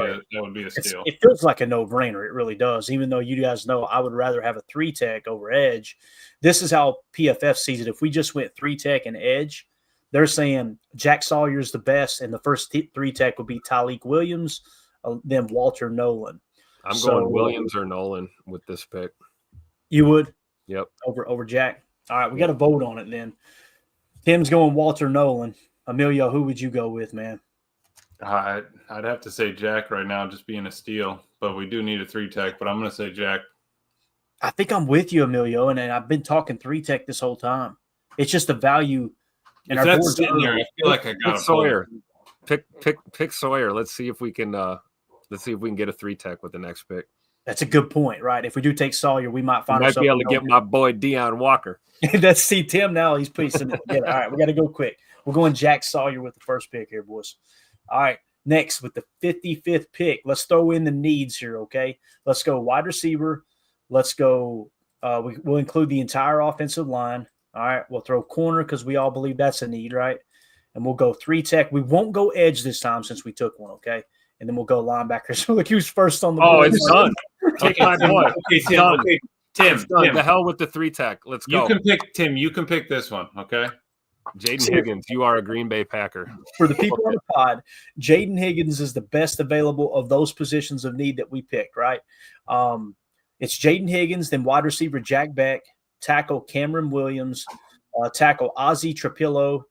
a steal. It feels like a no-brainer. It really does. Even though you guys know I would rather have a 3-tech over edge. This is how PFF sees it. If we just went 3-tech and edge, They're saying Jack Sawyer is the best, and the first three tech would be Tyleek Williams, then Walter Nolan. I'm going Williams or Nolan with this pick. You would? Yep. Over Jack. All right, we got to vote on it then. Tim's going Walter Nolan. Emilio, who would you go with, man? I'd have to say Jack right now, just being a steal. But we do need a 3-tech, but I'm going to say Jack. I think I'm with you, Emilio, and I've been talking 3-tech this whole time. It's just the value. And if that's in there, I feel like I got Sawyer. Pick Sawyer. Let's see if we can get a 3-tech with the next pick. That's a good point, right? If we do take Sawyer, we might find ourselves. Might be able to get my boy Deion Walker. That's see Tim now. He's piecing it together. All right, we got to go quick. We're going Jack Sawyer with the first pick here, boys. All right, next with the 55th pick, let's throw in the needs here, okay? Let's go wide receiver. Let's go. We'll include the entire offensive line. All right, we'll throw corner because we all believe that's a need, right? And we'll go 3-tech. We won't go edge this time since we took one, okay? And then we'll go linebackers. Look who's first on the board. Oh, it's done. Take my boy. Okay, Tim. Done. Okay, Tim. The hell with the 3-tech. Let's go. You can pick Tim. You can pick this one, okay? Jaden Higgins, you are a Green Bay Packer. For the people on the pod, Jaden Higgins is the best available of those positions of need that we picked, right? It's Jaden Higgins, then wide receiver Jack Beck, tackle Cameron Williams, tackle Ozzie Trapillo,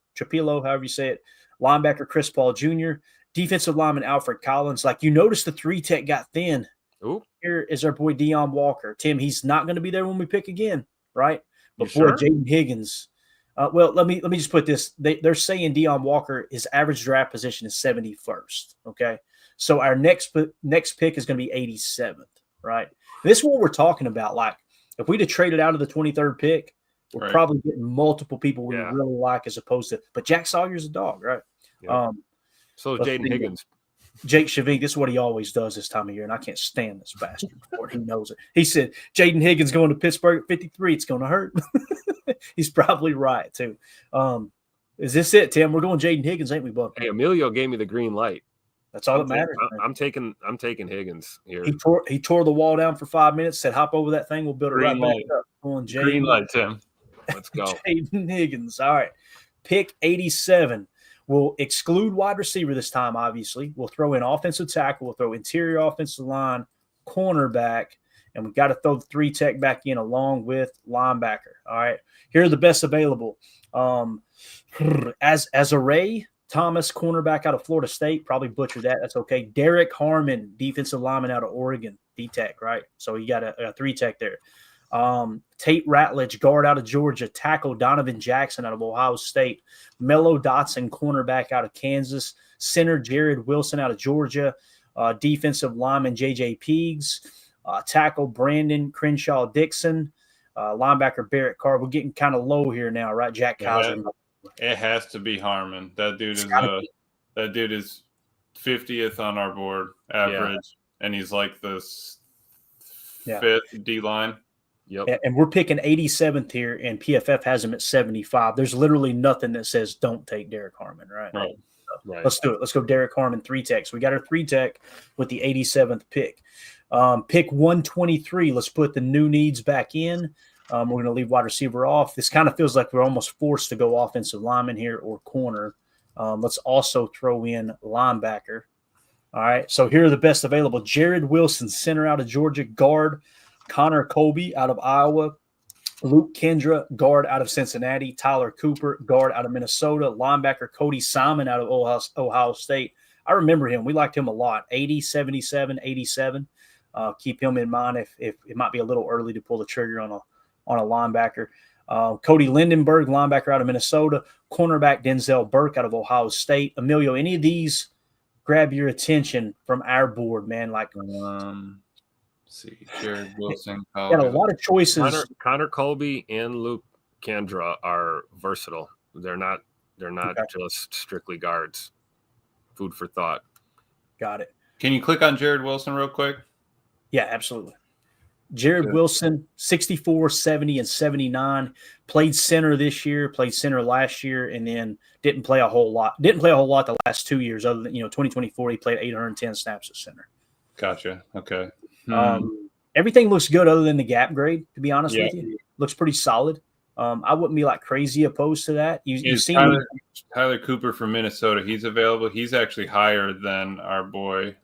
however you say it, linebacker Chris Paul Jr., defensive lineman Alfred Collins. Like, you notice the 3-tech got thin. Ooh. Here is our boy Deion Walker. Tim, he's not going to be there when we pick again, right? But boy, sure? Jaden Higgins. Well, let me just put this. They're saying Deion Walker, his average draft position is 71st, okay? So our next pick is going to be 87th, right? This is what we're talking about. Like, if we'd have traded out of the 23rd pick, we're probably getting multiple people we really like as opposed to – but Jack Sawyer's a dog, right? Yeah. So is Jaden Higgins. Jake Shavik, this is what he always does this time of year, and I can't stand this bastard for it. He knows it. He said, Jaden Higgins going to Pittsburgh at 53, it's going to hurt. He's probably right, too. Is this it, Tim? We're going Jaden Higgins, ain't we, bud? Hey, Emilio gave me the green light. That's all that matters. I'm taking Higgins here. He tore the wall down for 5 minutes, said, hop over that thing, we'll build it right back up. Going green light, Tim. Let's go. Jaden Higgins. All right. Pick 87. We'll exclude wide receiver this time, obviously. We'll throw in offensive tackle. We'll throw interior offensive line, cornerback, and we've got to throw the 3-tech back in along with linebacker. All right. Here are the best available. As Azare Thomas, cornerback out of Florida State, probably butchered that. That's okay. Derek Harmon, defensive lineman out of Oregon, D-tech, right? So you got a 3-tech there. Tate Ratledge, guard out of Georgia, tackle Donovan Jackson out of Ohio State, Mello Dotson, cornerback out of Kansas, center Jared Wilson out of Georgia, defensive lineman J.J. Peegs, tackle Brandon Crenshaw Dixon, linebacker Barrett Carr. We're getting kind of low here now, right? Jack Kaiser. It has to be Harmon. That dude is 50th on our board average, and he's like the 5th D line. Yep. And we're picking 87th here, and PFF has him at 75. There's literally nothing that says don't take Derek Harmon, right? Right. So let's do it. Let's go Derek Harmon 3-tech. So we got our 3-tech with the 87th pick. Pick 123. Let's put the new needs back in. We're going to leave wide receiver off. This kind of feels like we're almost forced to go offensive lineman here or corner. Let's also throw in linebacker. All right. So here are the best available. Jared Wilson, center out of Georgia, guard. Connor Colby out of Iowa, Luke Kendra, guard out of Cincinnati, Tyler Cooper, guard out of Minnesota, linebacker Cody Simon out of Ohio State. I remember him. We liked him a lot. 80, 77, 87. Keep him in mind if it might be a little early to pull the trigger on a linebacker. Cody Lindenberg, linebacker out of Minnesota, cornerback Denzel Burke out of Ohio State. Emilio, any of these grab your attention from our board, man? Like, see, Jared Wilson. Got a lot of choices. Connor Colby and Luke Kendra are versatile. They're not just strictly guards. Food for thought. Got it. Can you click on Jared Wilson real quick? Yeah, absolutely. Jared Wilson, 64, 70, and 79. Played center this year, played center last year, and then didn't play a whole lot. Didn't play a whole lot the last 2 years, other than 2024, he played 810 snaps at center. Gotcha. Okay. Everything looks good other than the gap grade, to be honest with you. Looks pretty solid. I wouldn't be like crazy opposed to that. You've Is seen Tyler Cooper from Minnesota. He's available. He's actually higher than our boy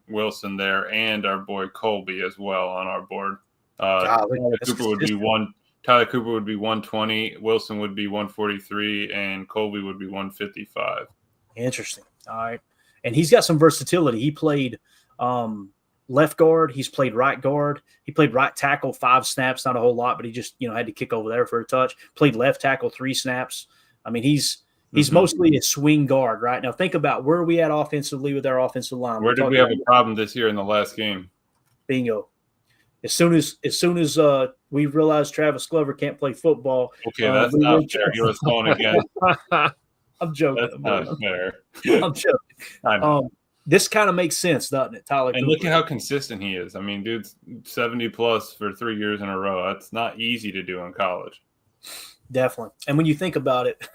Wilson there, and our boy Colby as well on our board. Tyler Cooper would be 120. Wilson would be 143, and Colby would be 155. Interesting. All right, and he's got some versatility. He played left guard. He's played right guard. He played right tackle 5 snaps, not a whole lot, but he just had to kick over there for a touch. Played left tackle 3 snaps. I mean, he's mostly a swing guard right now. Think about where are we at offensively with our offensive line. Where did we have a problem this year in the last game? Bingo. As soon as we realized Travis Glover can't play football. Okay, that's not fair. You're throwing again. I'm joking. That's not fair. I'm joking. I know. This kind of makes sense, doesn't it, Tyler? And look at how consistent he is. I mean, dude's 70 plus for 3 years in a row. That's not easy to do in college. Definitely. And when you think about it,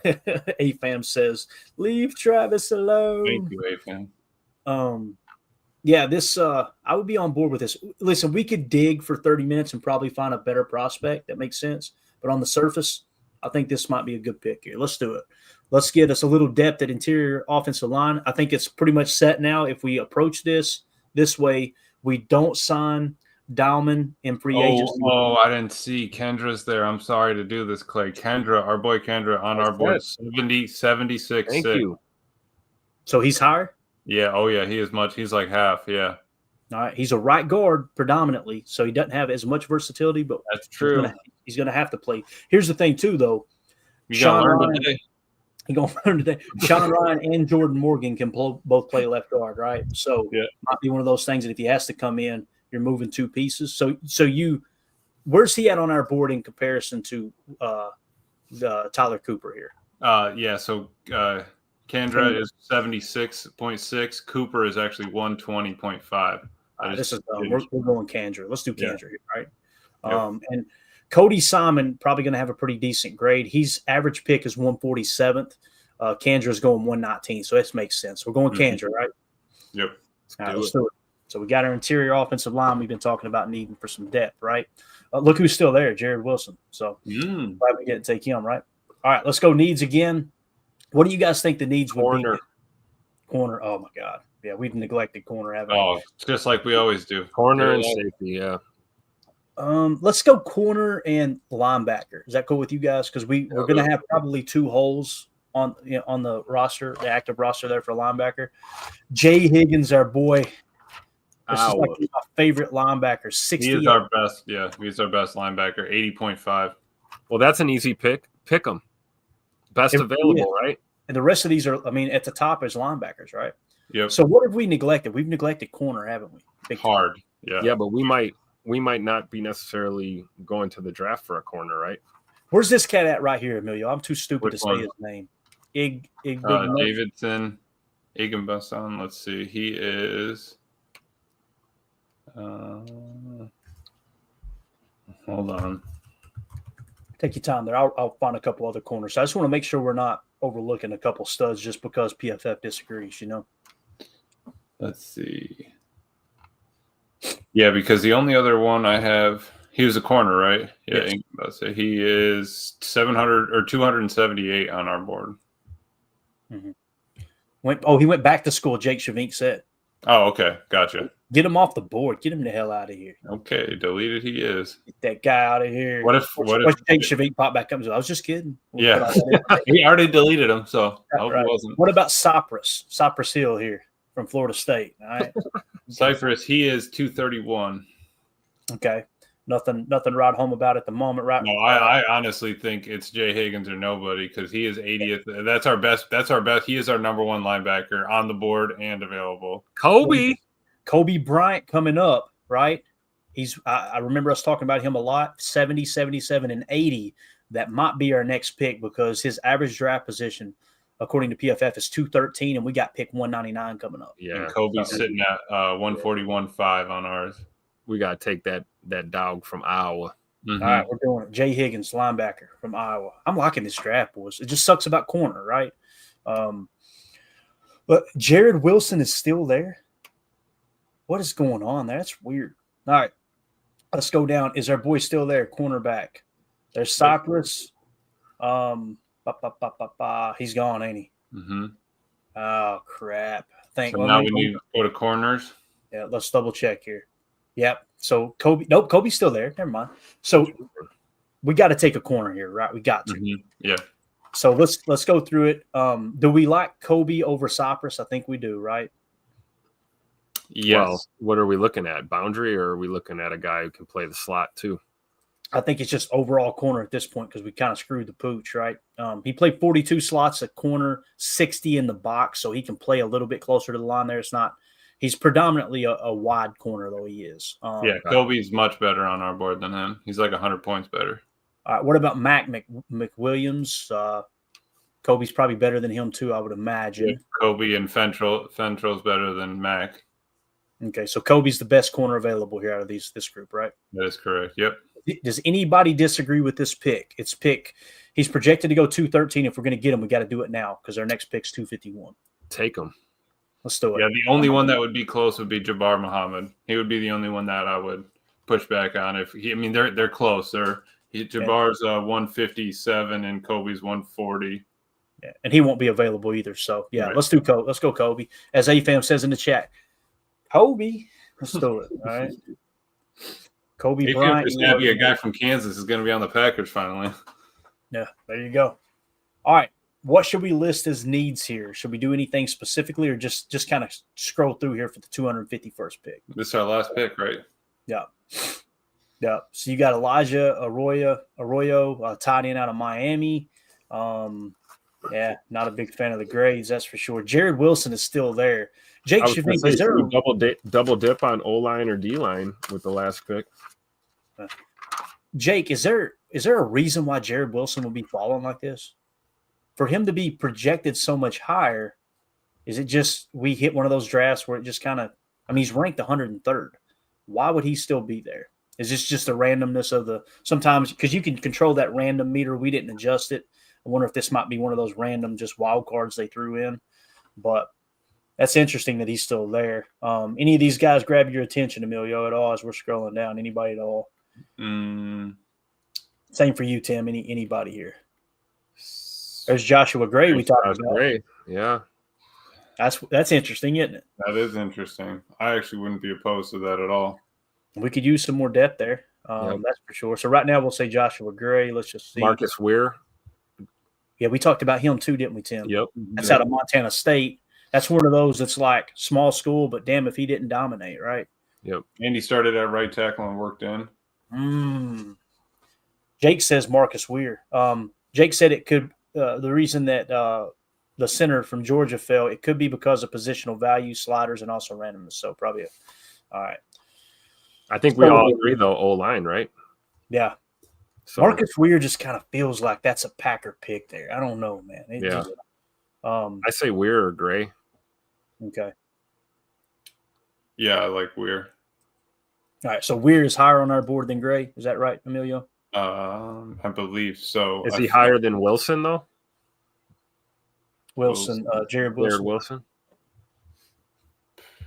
AFAM says, leave Travis alone. Thank you, AFAM. Yeah, this I would be on board with this. Listen, we could dig for 30 minutes and probably find a better prospect. That makes sense. But on the surface, I think this might be a good pick here. Let's do it. Let's get us a little depth at interior offensive line. I think it's pretty much set now. If we approach this way, we don't sign Dowman in free agency. Oh, I didn't see Kendra's there. I'm sorry to do this, Clay. Kendra, our boy Kendra on our board, 76. Thank you. So he's higher? Yeah. Oh, yeah. He is much. He's like half. Yeah. All right. He's a right guard predominantly, so he doesn't have as much versatility, but that's true. He's going to have to play. Here's the thing, too, though. You got to learn today. He's going to learn today. Sean Ryan and Jordan Morgan can both play left guard, right? So it might be one of those things that if he has to come in, you're moving 2 pieces. So where's he at on our board in comparison to Tyler Cooper here? Yeah. So Kendra is 76.6. Cooper is actually 120.5. This is we're going Kendra. Let's do Kendra here, right? And Cody Simon probably going to have a pretty decent grade. He's average pick is 147th. Kendra is going 119, so this makes sense. We're going Kendra, right? Yep. All right, let's do it. So we got our interior offensive line we've been talking about needing for some depth, right? Look who's still there, Jared Wilson. So glad we get to take him, right? All right, let's go needs again. What do you guys think the needs would be? Corner. Oh, my God. Yeah, we've neglected corner, haven't we? Oh, just like we always do. Corner and safety, yeah. Let's go corner and linebacker. Is that cool with you guys? Because we're going to have probably 2 holes on the roster, the active roster there for linebacker. Jay Higgins, our boy. This is like my favorite linebacker. 60. He is our best. Yeah, he's our best linebacker. 80.5. Well, that's an easy pick. Pick him. Best available, right? And the rest of these are, at the top is linebackers, right? Yep. So what have we neglected? We've neglected corner, haven't we? Hard. Yeah. Yeah, but we might not be necessarily going to the draft for a corner, right? Where's this cat at right here, Emilio? I'm too stupid to say his name. Davidson Igbenson. Let's see. He is. Hold on. Take your time there. I'll find a couple other corners. So I just want to make sure we're not overlooking a couple studs just because PFF disagrees, Let's see. Yeah, because the only other one I have, he was a corner, right? Yeah, yes. He is 700 or 278 on our board. Mm-hmm. He went back to school, Jake Shavink said. Oh, okay. Gotcha. Get him off the board. Get him the hell out of here. Okay, deleted he is. Get that guy out of here. What if Jake Shavink pop back up and say, I was just kidding. Yeah. He already deleted him, so I hope it wasn't. What about Cypress Hill here from Florida State? All right. Cypress, he is 231. Okay. Nothing right home about at the moment, right? No, I honestly think it's Jay Higgins or nobody because he is 80th. That's our best. He is our number 1 linebacker on the board and available. Kobe Bryant coming up, right? I remember us talking about him a lot. 70, 77, and 80. That might be our next pick because his average draft position, according to PFF, is 213, and we got pick 199 coming up. Yeah, and Kobe's sitting at 141.5 on ours. We got to take that dog from Iowa. Mm-hmm. All right, we're doing it. Jay Higgins, linebacker from Iowa. I'm liking this draft, boys. It just sucks about corner, right? But Jared Wilson is still there. What is going on there? That's weird. All right, let's go down. Is our boy still there? Cornerback. There's Cypress. He's gone, ain't he? Mm-hmm. Oh crap! So now we need to go to corners. Yeah, let's double check here. Yep. So Kobe, nope, Kobe's still there. Never mind. So we got to take a corner here, right? We got to. Mm-hmm. Yeah. So let's go through it. Do we like Kobe over Cypress? I think we do, right? Yes. Well, what are we looking at? Boundary, or are we looking at a guy who can play the slot too? I think it's just overall corner at this point because we kind of screwed the pooch, right? He played 42 slots at corner, 60 in the box, so he can play a little bit closer to the line there. It's not – he's predominantly a wide corner, though he is. Yeah, Kobe's much better on our board than him. He's like 100 points better. All right, what about Mac McWilliams? Kobe's probably better than him too, I would imagine. Yeah, Kobe and Fentrell's better than Mac. Okay, so Kobe's the best corner available here out of this group, right? That is correct. Yep. Does anybody disagree with this pick? It's pick. He's projected to go 213. If we're going to get him, we got to do it now because our next pick's 251. Take him. Let's do it. Yeah, the only one that would be close would be Jabbar Muhammad. He would be the only one that I would push back on. They're close. Jabbar's 157 and Kobe's 140. Yeah, and he won't be available either. So yeah, Right. let's do Kobe. Let's go Kobe. As AFAM says in the chat, Kobe. Let's do it. All right. Kobe Bryant. Just happy a guy from Kansas is going to be on the Packers finally. Yeah, there you go. All right. What should we list as needs here? Should we do anything specifically or just kind of scroll through here for the 251st pick? This is our last pick, right? Yeah. Yeah. So you got Elijah Arroyo, tight end out of Miami. Yeah, not a big fan of the grades, that's for sure. Jared Wilson is still there. Jake Shavik, is there double dip on O-line or D-line with the last pick? Jake, is there a reason why Jared Wilson will be falling like this? For him to be projected so much higher, is it just we hit one of those drafts where it just kind of – he's ranked 103rd. Why would he still be there? Is this just the randomness of the – sometimes – because you can control that random meter. We didn't adjust it. I wonder if this might be one of those random just wild cards they threw in. But that's interesting that he's still there. Any of these guys grab your attention, Emilio, at all as we're scrolling down? Anybody at all? Same for you, Tim. Anybody here? There's Joshua Gray we talked about. Gray. Yeah. That's interesting, isn't it? That is interesting. I actually wouldn't be opposed to that at all. We could use some more depth there. That's for sure. So right now we'll say Joshua Gray. Let's just see. Marcus Weir. Yeah, we talked about him too, didn't we, Tim? Yep. That's out of Montana State. That's one of those that's like small school, but damn if he didn't dominate, right? Yep. And he started at right tackle and worked in. Jake says Marcus Weir. Jake said it could the reason that the center from Georgia fell, it could be because of positional value, sliders, and also randomness. So probably all right. I think we all agree though, O-line, right? Yeah. So, Marcus Weir just kind of feels like that's a Packer pick there. I don't know, man. I say Weir or Gray. Okay. Yeah, I like Weir. All right, so Weir is higher on our board than Gray. Is that right, Emilio? I believe so. Is he higher than Wilson, though? Wilson, Jared Wilson. Jared Wilson.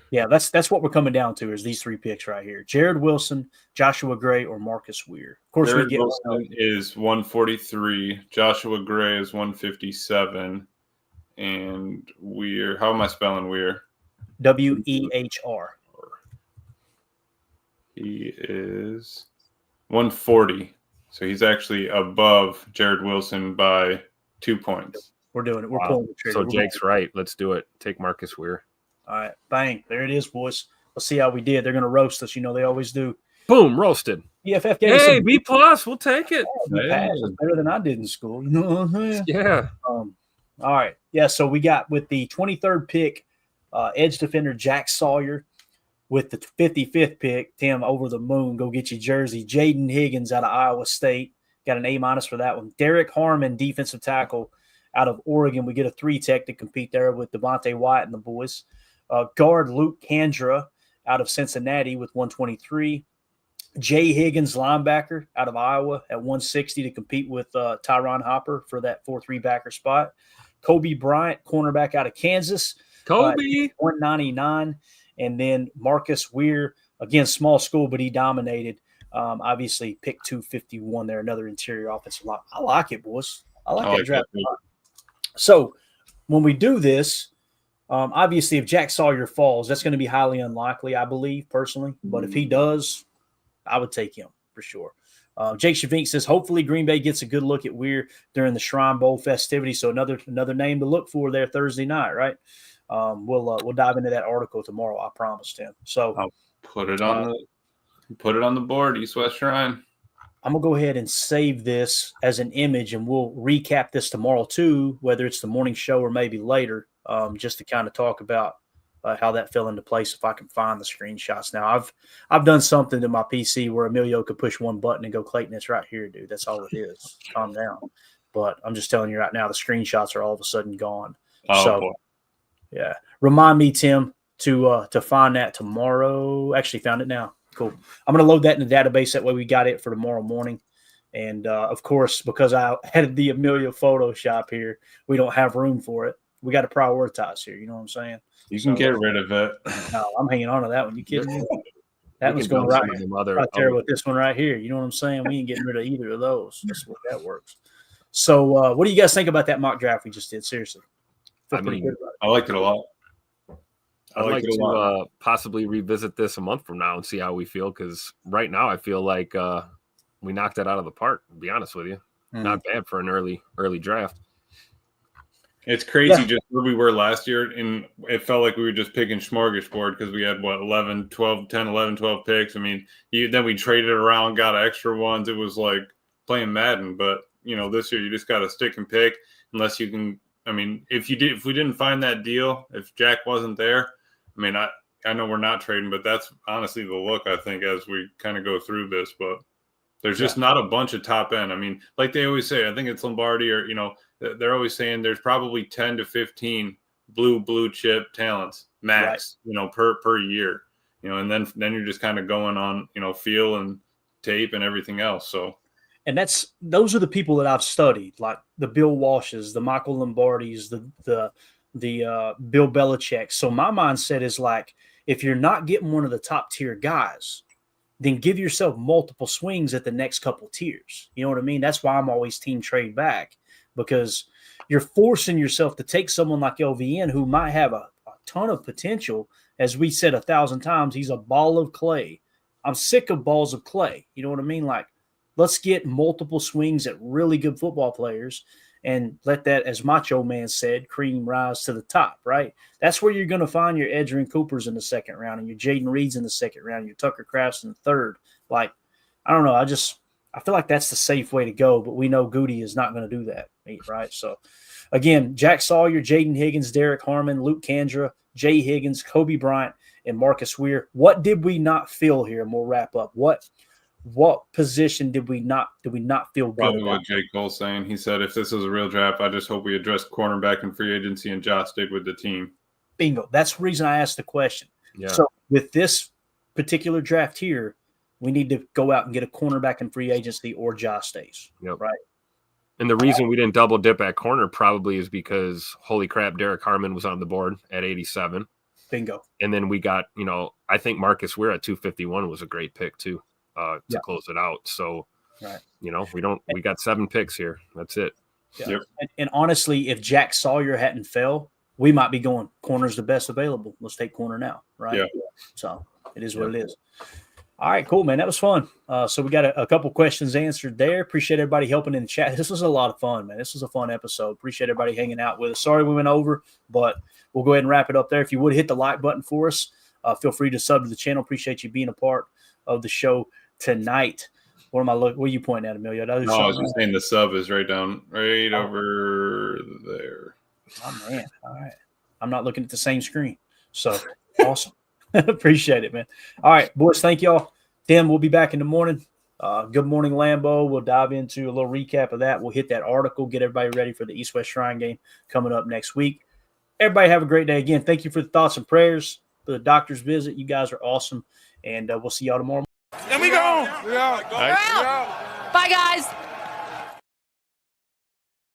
Yeah, that's what we're coming down to is these three picks right here. Jared Wilson, Joshua Gray, or Marcus Weir. Of course, Jared Wilson is 143. Joshua Gray is 157. And Weir, how am I spelling Weir? Wehr. He is 140. So he's actually above Jared Wilson by 2 points. We're doing it. We're pulling the trigger. So Jake's right. Let's do it. Take Marcus Weir. All right. Bang. There it is, boys. Let's see how we did. They're going to roast us. You know, they always do. Boom. Roasted. EFF gave us B+. We'll take it. Better than I did in school. You know what I'm saying? Yeah. All right. Yeah, so we got with the 23rd pick, edge defender Jack Sawyer. With the 55th pick, Tim, over the moon, go get your jersey. Jaden Higgins out of Iowa State. Got an A- for that one. Derek Harmon, defensive tackle out of Oregon. We get a 3-tech to compete there with Devontae White and the boys. Guard Luke Kandra out of Cincinnati with 123. Jay Higgins, linebacker out of Iowa at 160 to compete with Tyron Hopper for that 4-3 backer spot. Kobe Bryant, cornerback out of Kansas. Kobe. 199. And then Marcus Weir, again, small school, but he dominated Obviously, pick 251 there, another interior offensive line. I like it, boys. I like that draft. So when we do this, obviously, if Jack Sawyer falls, that's going to be highly unlikely, I believe, personally. But if he does, I would take him for sure. Jake Shavink says, hopefully Green Bay gets a good look at Weir during the Shrine Bowl festivity. So another name to look for there Thursday night, right? We'll dive into that article tomorrow. I promised him. So I'll put it on the board, East West Shrine. I'm gonna go ahead and save this as an image, and we'll recap this tomorrow too, whether it's the morning show or maybe later, just to kind of talk about how that fell into place. If I can find the screenshots now, I've done something to my PC where Emilio could push one button and go, Clayton, it's right here, dude. That's all it is. Calm down. But I'm just telling you right now, the screenshots are all of a sudden gone. Boy. Yeah, remind me, Tim, to find that tomorrow. Actually, found it now. Cool. I'm going to load that in the database. That way we got it for tomorrow morning. And, of course, because I had the Emilio Photoshop here, we don't have room for it. We got to prioritize here. You know what I'm saying? You can get rid of it. No, I'm hanging on to that one. You kidding me? That one's going right there with this one right here. You know what I'm saying? We ain't getting rid of either of those. That's the way that works. So what do you guys think about that mock draft we just did? Seriously. I liked it a lot. I'd like to possibly revisit this a month from now and see how we feel, because right now I feel like we knocked it out of the park, to be honest with you. Not bad for an early draft. It's crazy just where we were last year, and it felt like we were just picking smorgasbord because we had, 11, 12 picks. I mean, then we traded around, got extra ones. It was like playing Madden. But, this year you just got to stick and pick unless you can. I mean, if we didn't find that deal, if Jack wasn't there, I mean, I know we're not trading, but that's honestly the look, I think, as we kind of go through this. But there's just not a bunch of top end. I mean, like they always say, I think it's Lombardi or, they're always saying there's probably 10 to 15 blue chip talents max, per year, and then you're just kind of going on, feel and tape and everything else. So. And those are the people that I've studied, like the Bill Walshes, the Michael Lombardis, the Bill Belichick. So my mindset is like, if you're not getting one of the top tier guys, then give yourself multiple swings at the next couple tiers. You know what I mean? That's why I'm always team trade back, because you're forcing yourself to take someone like LVN who might have a ton of potential. As we said 1,000 times, he's a ball of clay. I'm sick of balls of clay. You know what I mean? Like, let's get multiple swings at really good football players and let that, as Macho Man said, cream rise to the top, right? That's where you're going to find your Edgerrin Coopers in the second round and your Jaden Reeds in the second round, your Tucker Crafts in the third. Like, I don't know. I feel like that's the safe way to go, but we know Goody is not going to do that, right? So, again, Jack Sawyer, Jaden Higgins, Derek Harmon, Luke Kandra, Jay Higgins, Kobe Bryant, and Marcus Weir. What did we not feel here? And we'll wrap up. What position did we not feel good Probably about? what Jake Cole's saying. He said, if this is a real draft, I just hope we address cornerback and free agency and Josh stayed with the team. Bingo. That's the reason I asked the question. Yeah. So with this particular draft here, we need to go out and get a cornerback in free agency or Josh stays. Yep. Right. And the reason we didn't double dip at corner probably is because, holy crap, Derek Harmon was on the board at 87. Bingo. And then we got, I think Marcus Weir at 251 was a great pick too. To close it out. So, right. We got 7 picks here. That's it. Yeah. Yep. And honestly, if Jack Sawyer hadn't fell, we might be going corner's the best available. Let's take corner now. Right. Yeah. So it is what it is. All right, cool, man. That was fun. So we got a couple questions answered there. Appreciate everybody helping in the chat. This was a lot of fun, man. This was a fun episode. Appreciate everybody hanging out with us. Sorry we went over, but we'll go ahead and wrap it up there. If you would hit the like button for us, feel free to sub to the channel. Appreciate you being a part of the show tonight. What are you pointing at, Emilio? I was just saying the sub is right over there. Oh, man. All right. I'm not looking at the same screen. So awesome. Appreciate it, man. All right, boys. Thank y'all. Tim, we'll be back in the morning. Good morning, Lambeau. We'll dive into a little recap of that. We'll hit that article, get everybody ready for the East West Shrine game coming up next week. Everybody have a great day. Again, thank you for the thoughts and prayers for the doctor's visit. You guys are awesome. And we'll see y'all tomorrow. And we go. We're out. Bye, guys.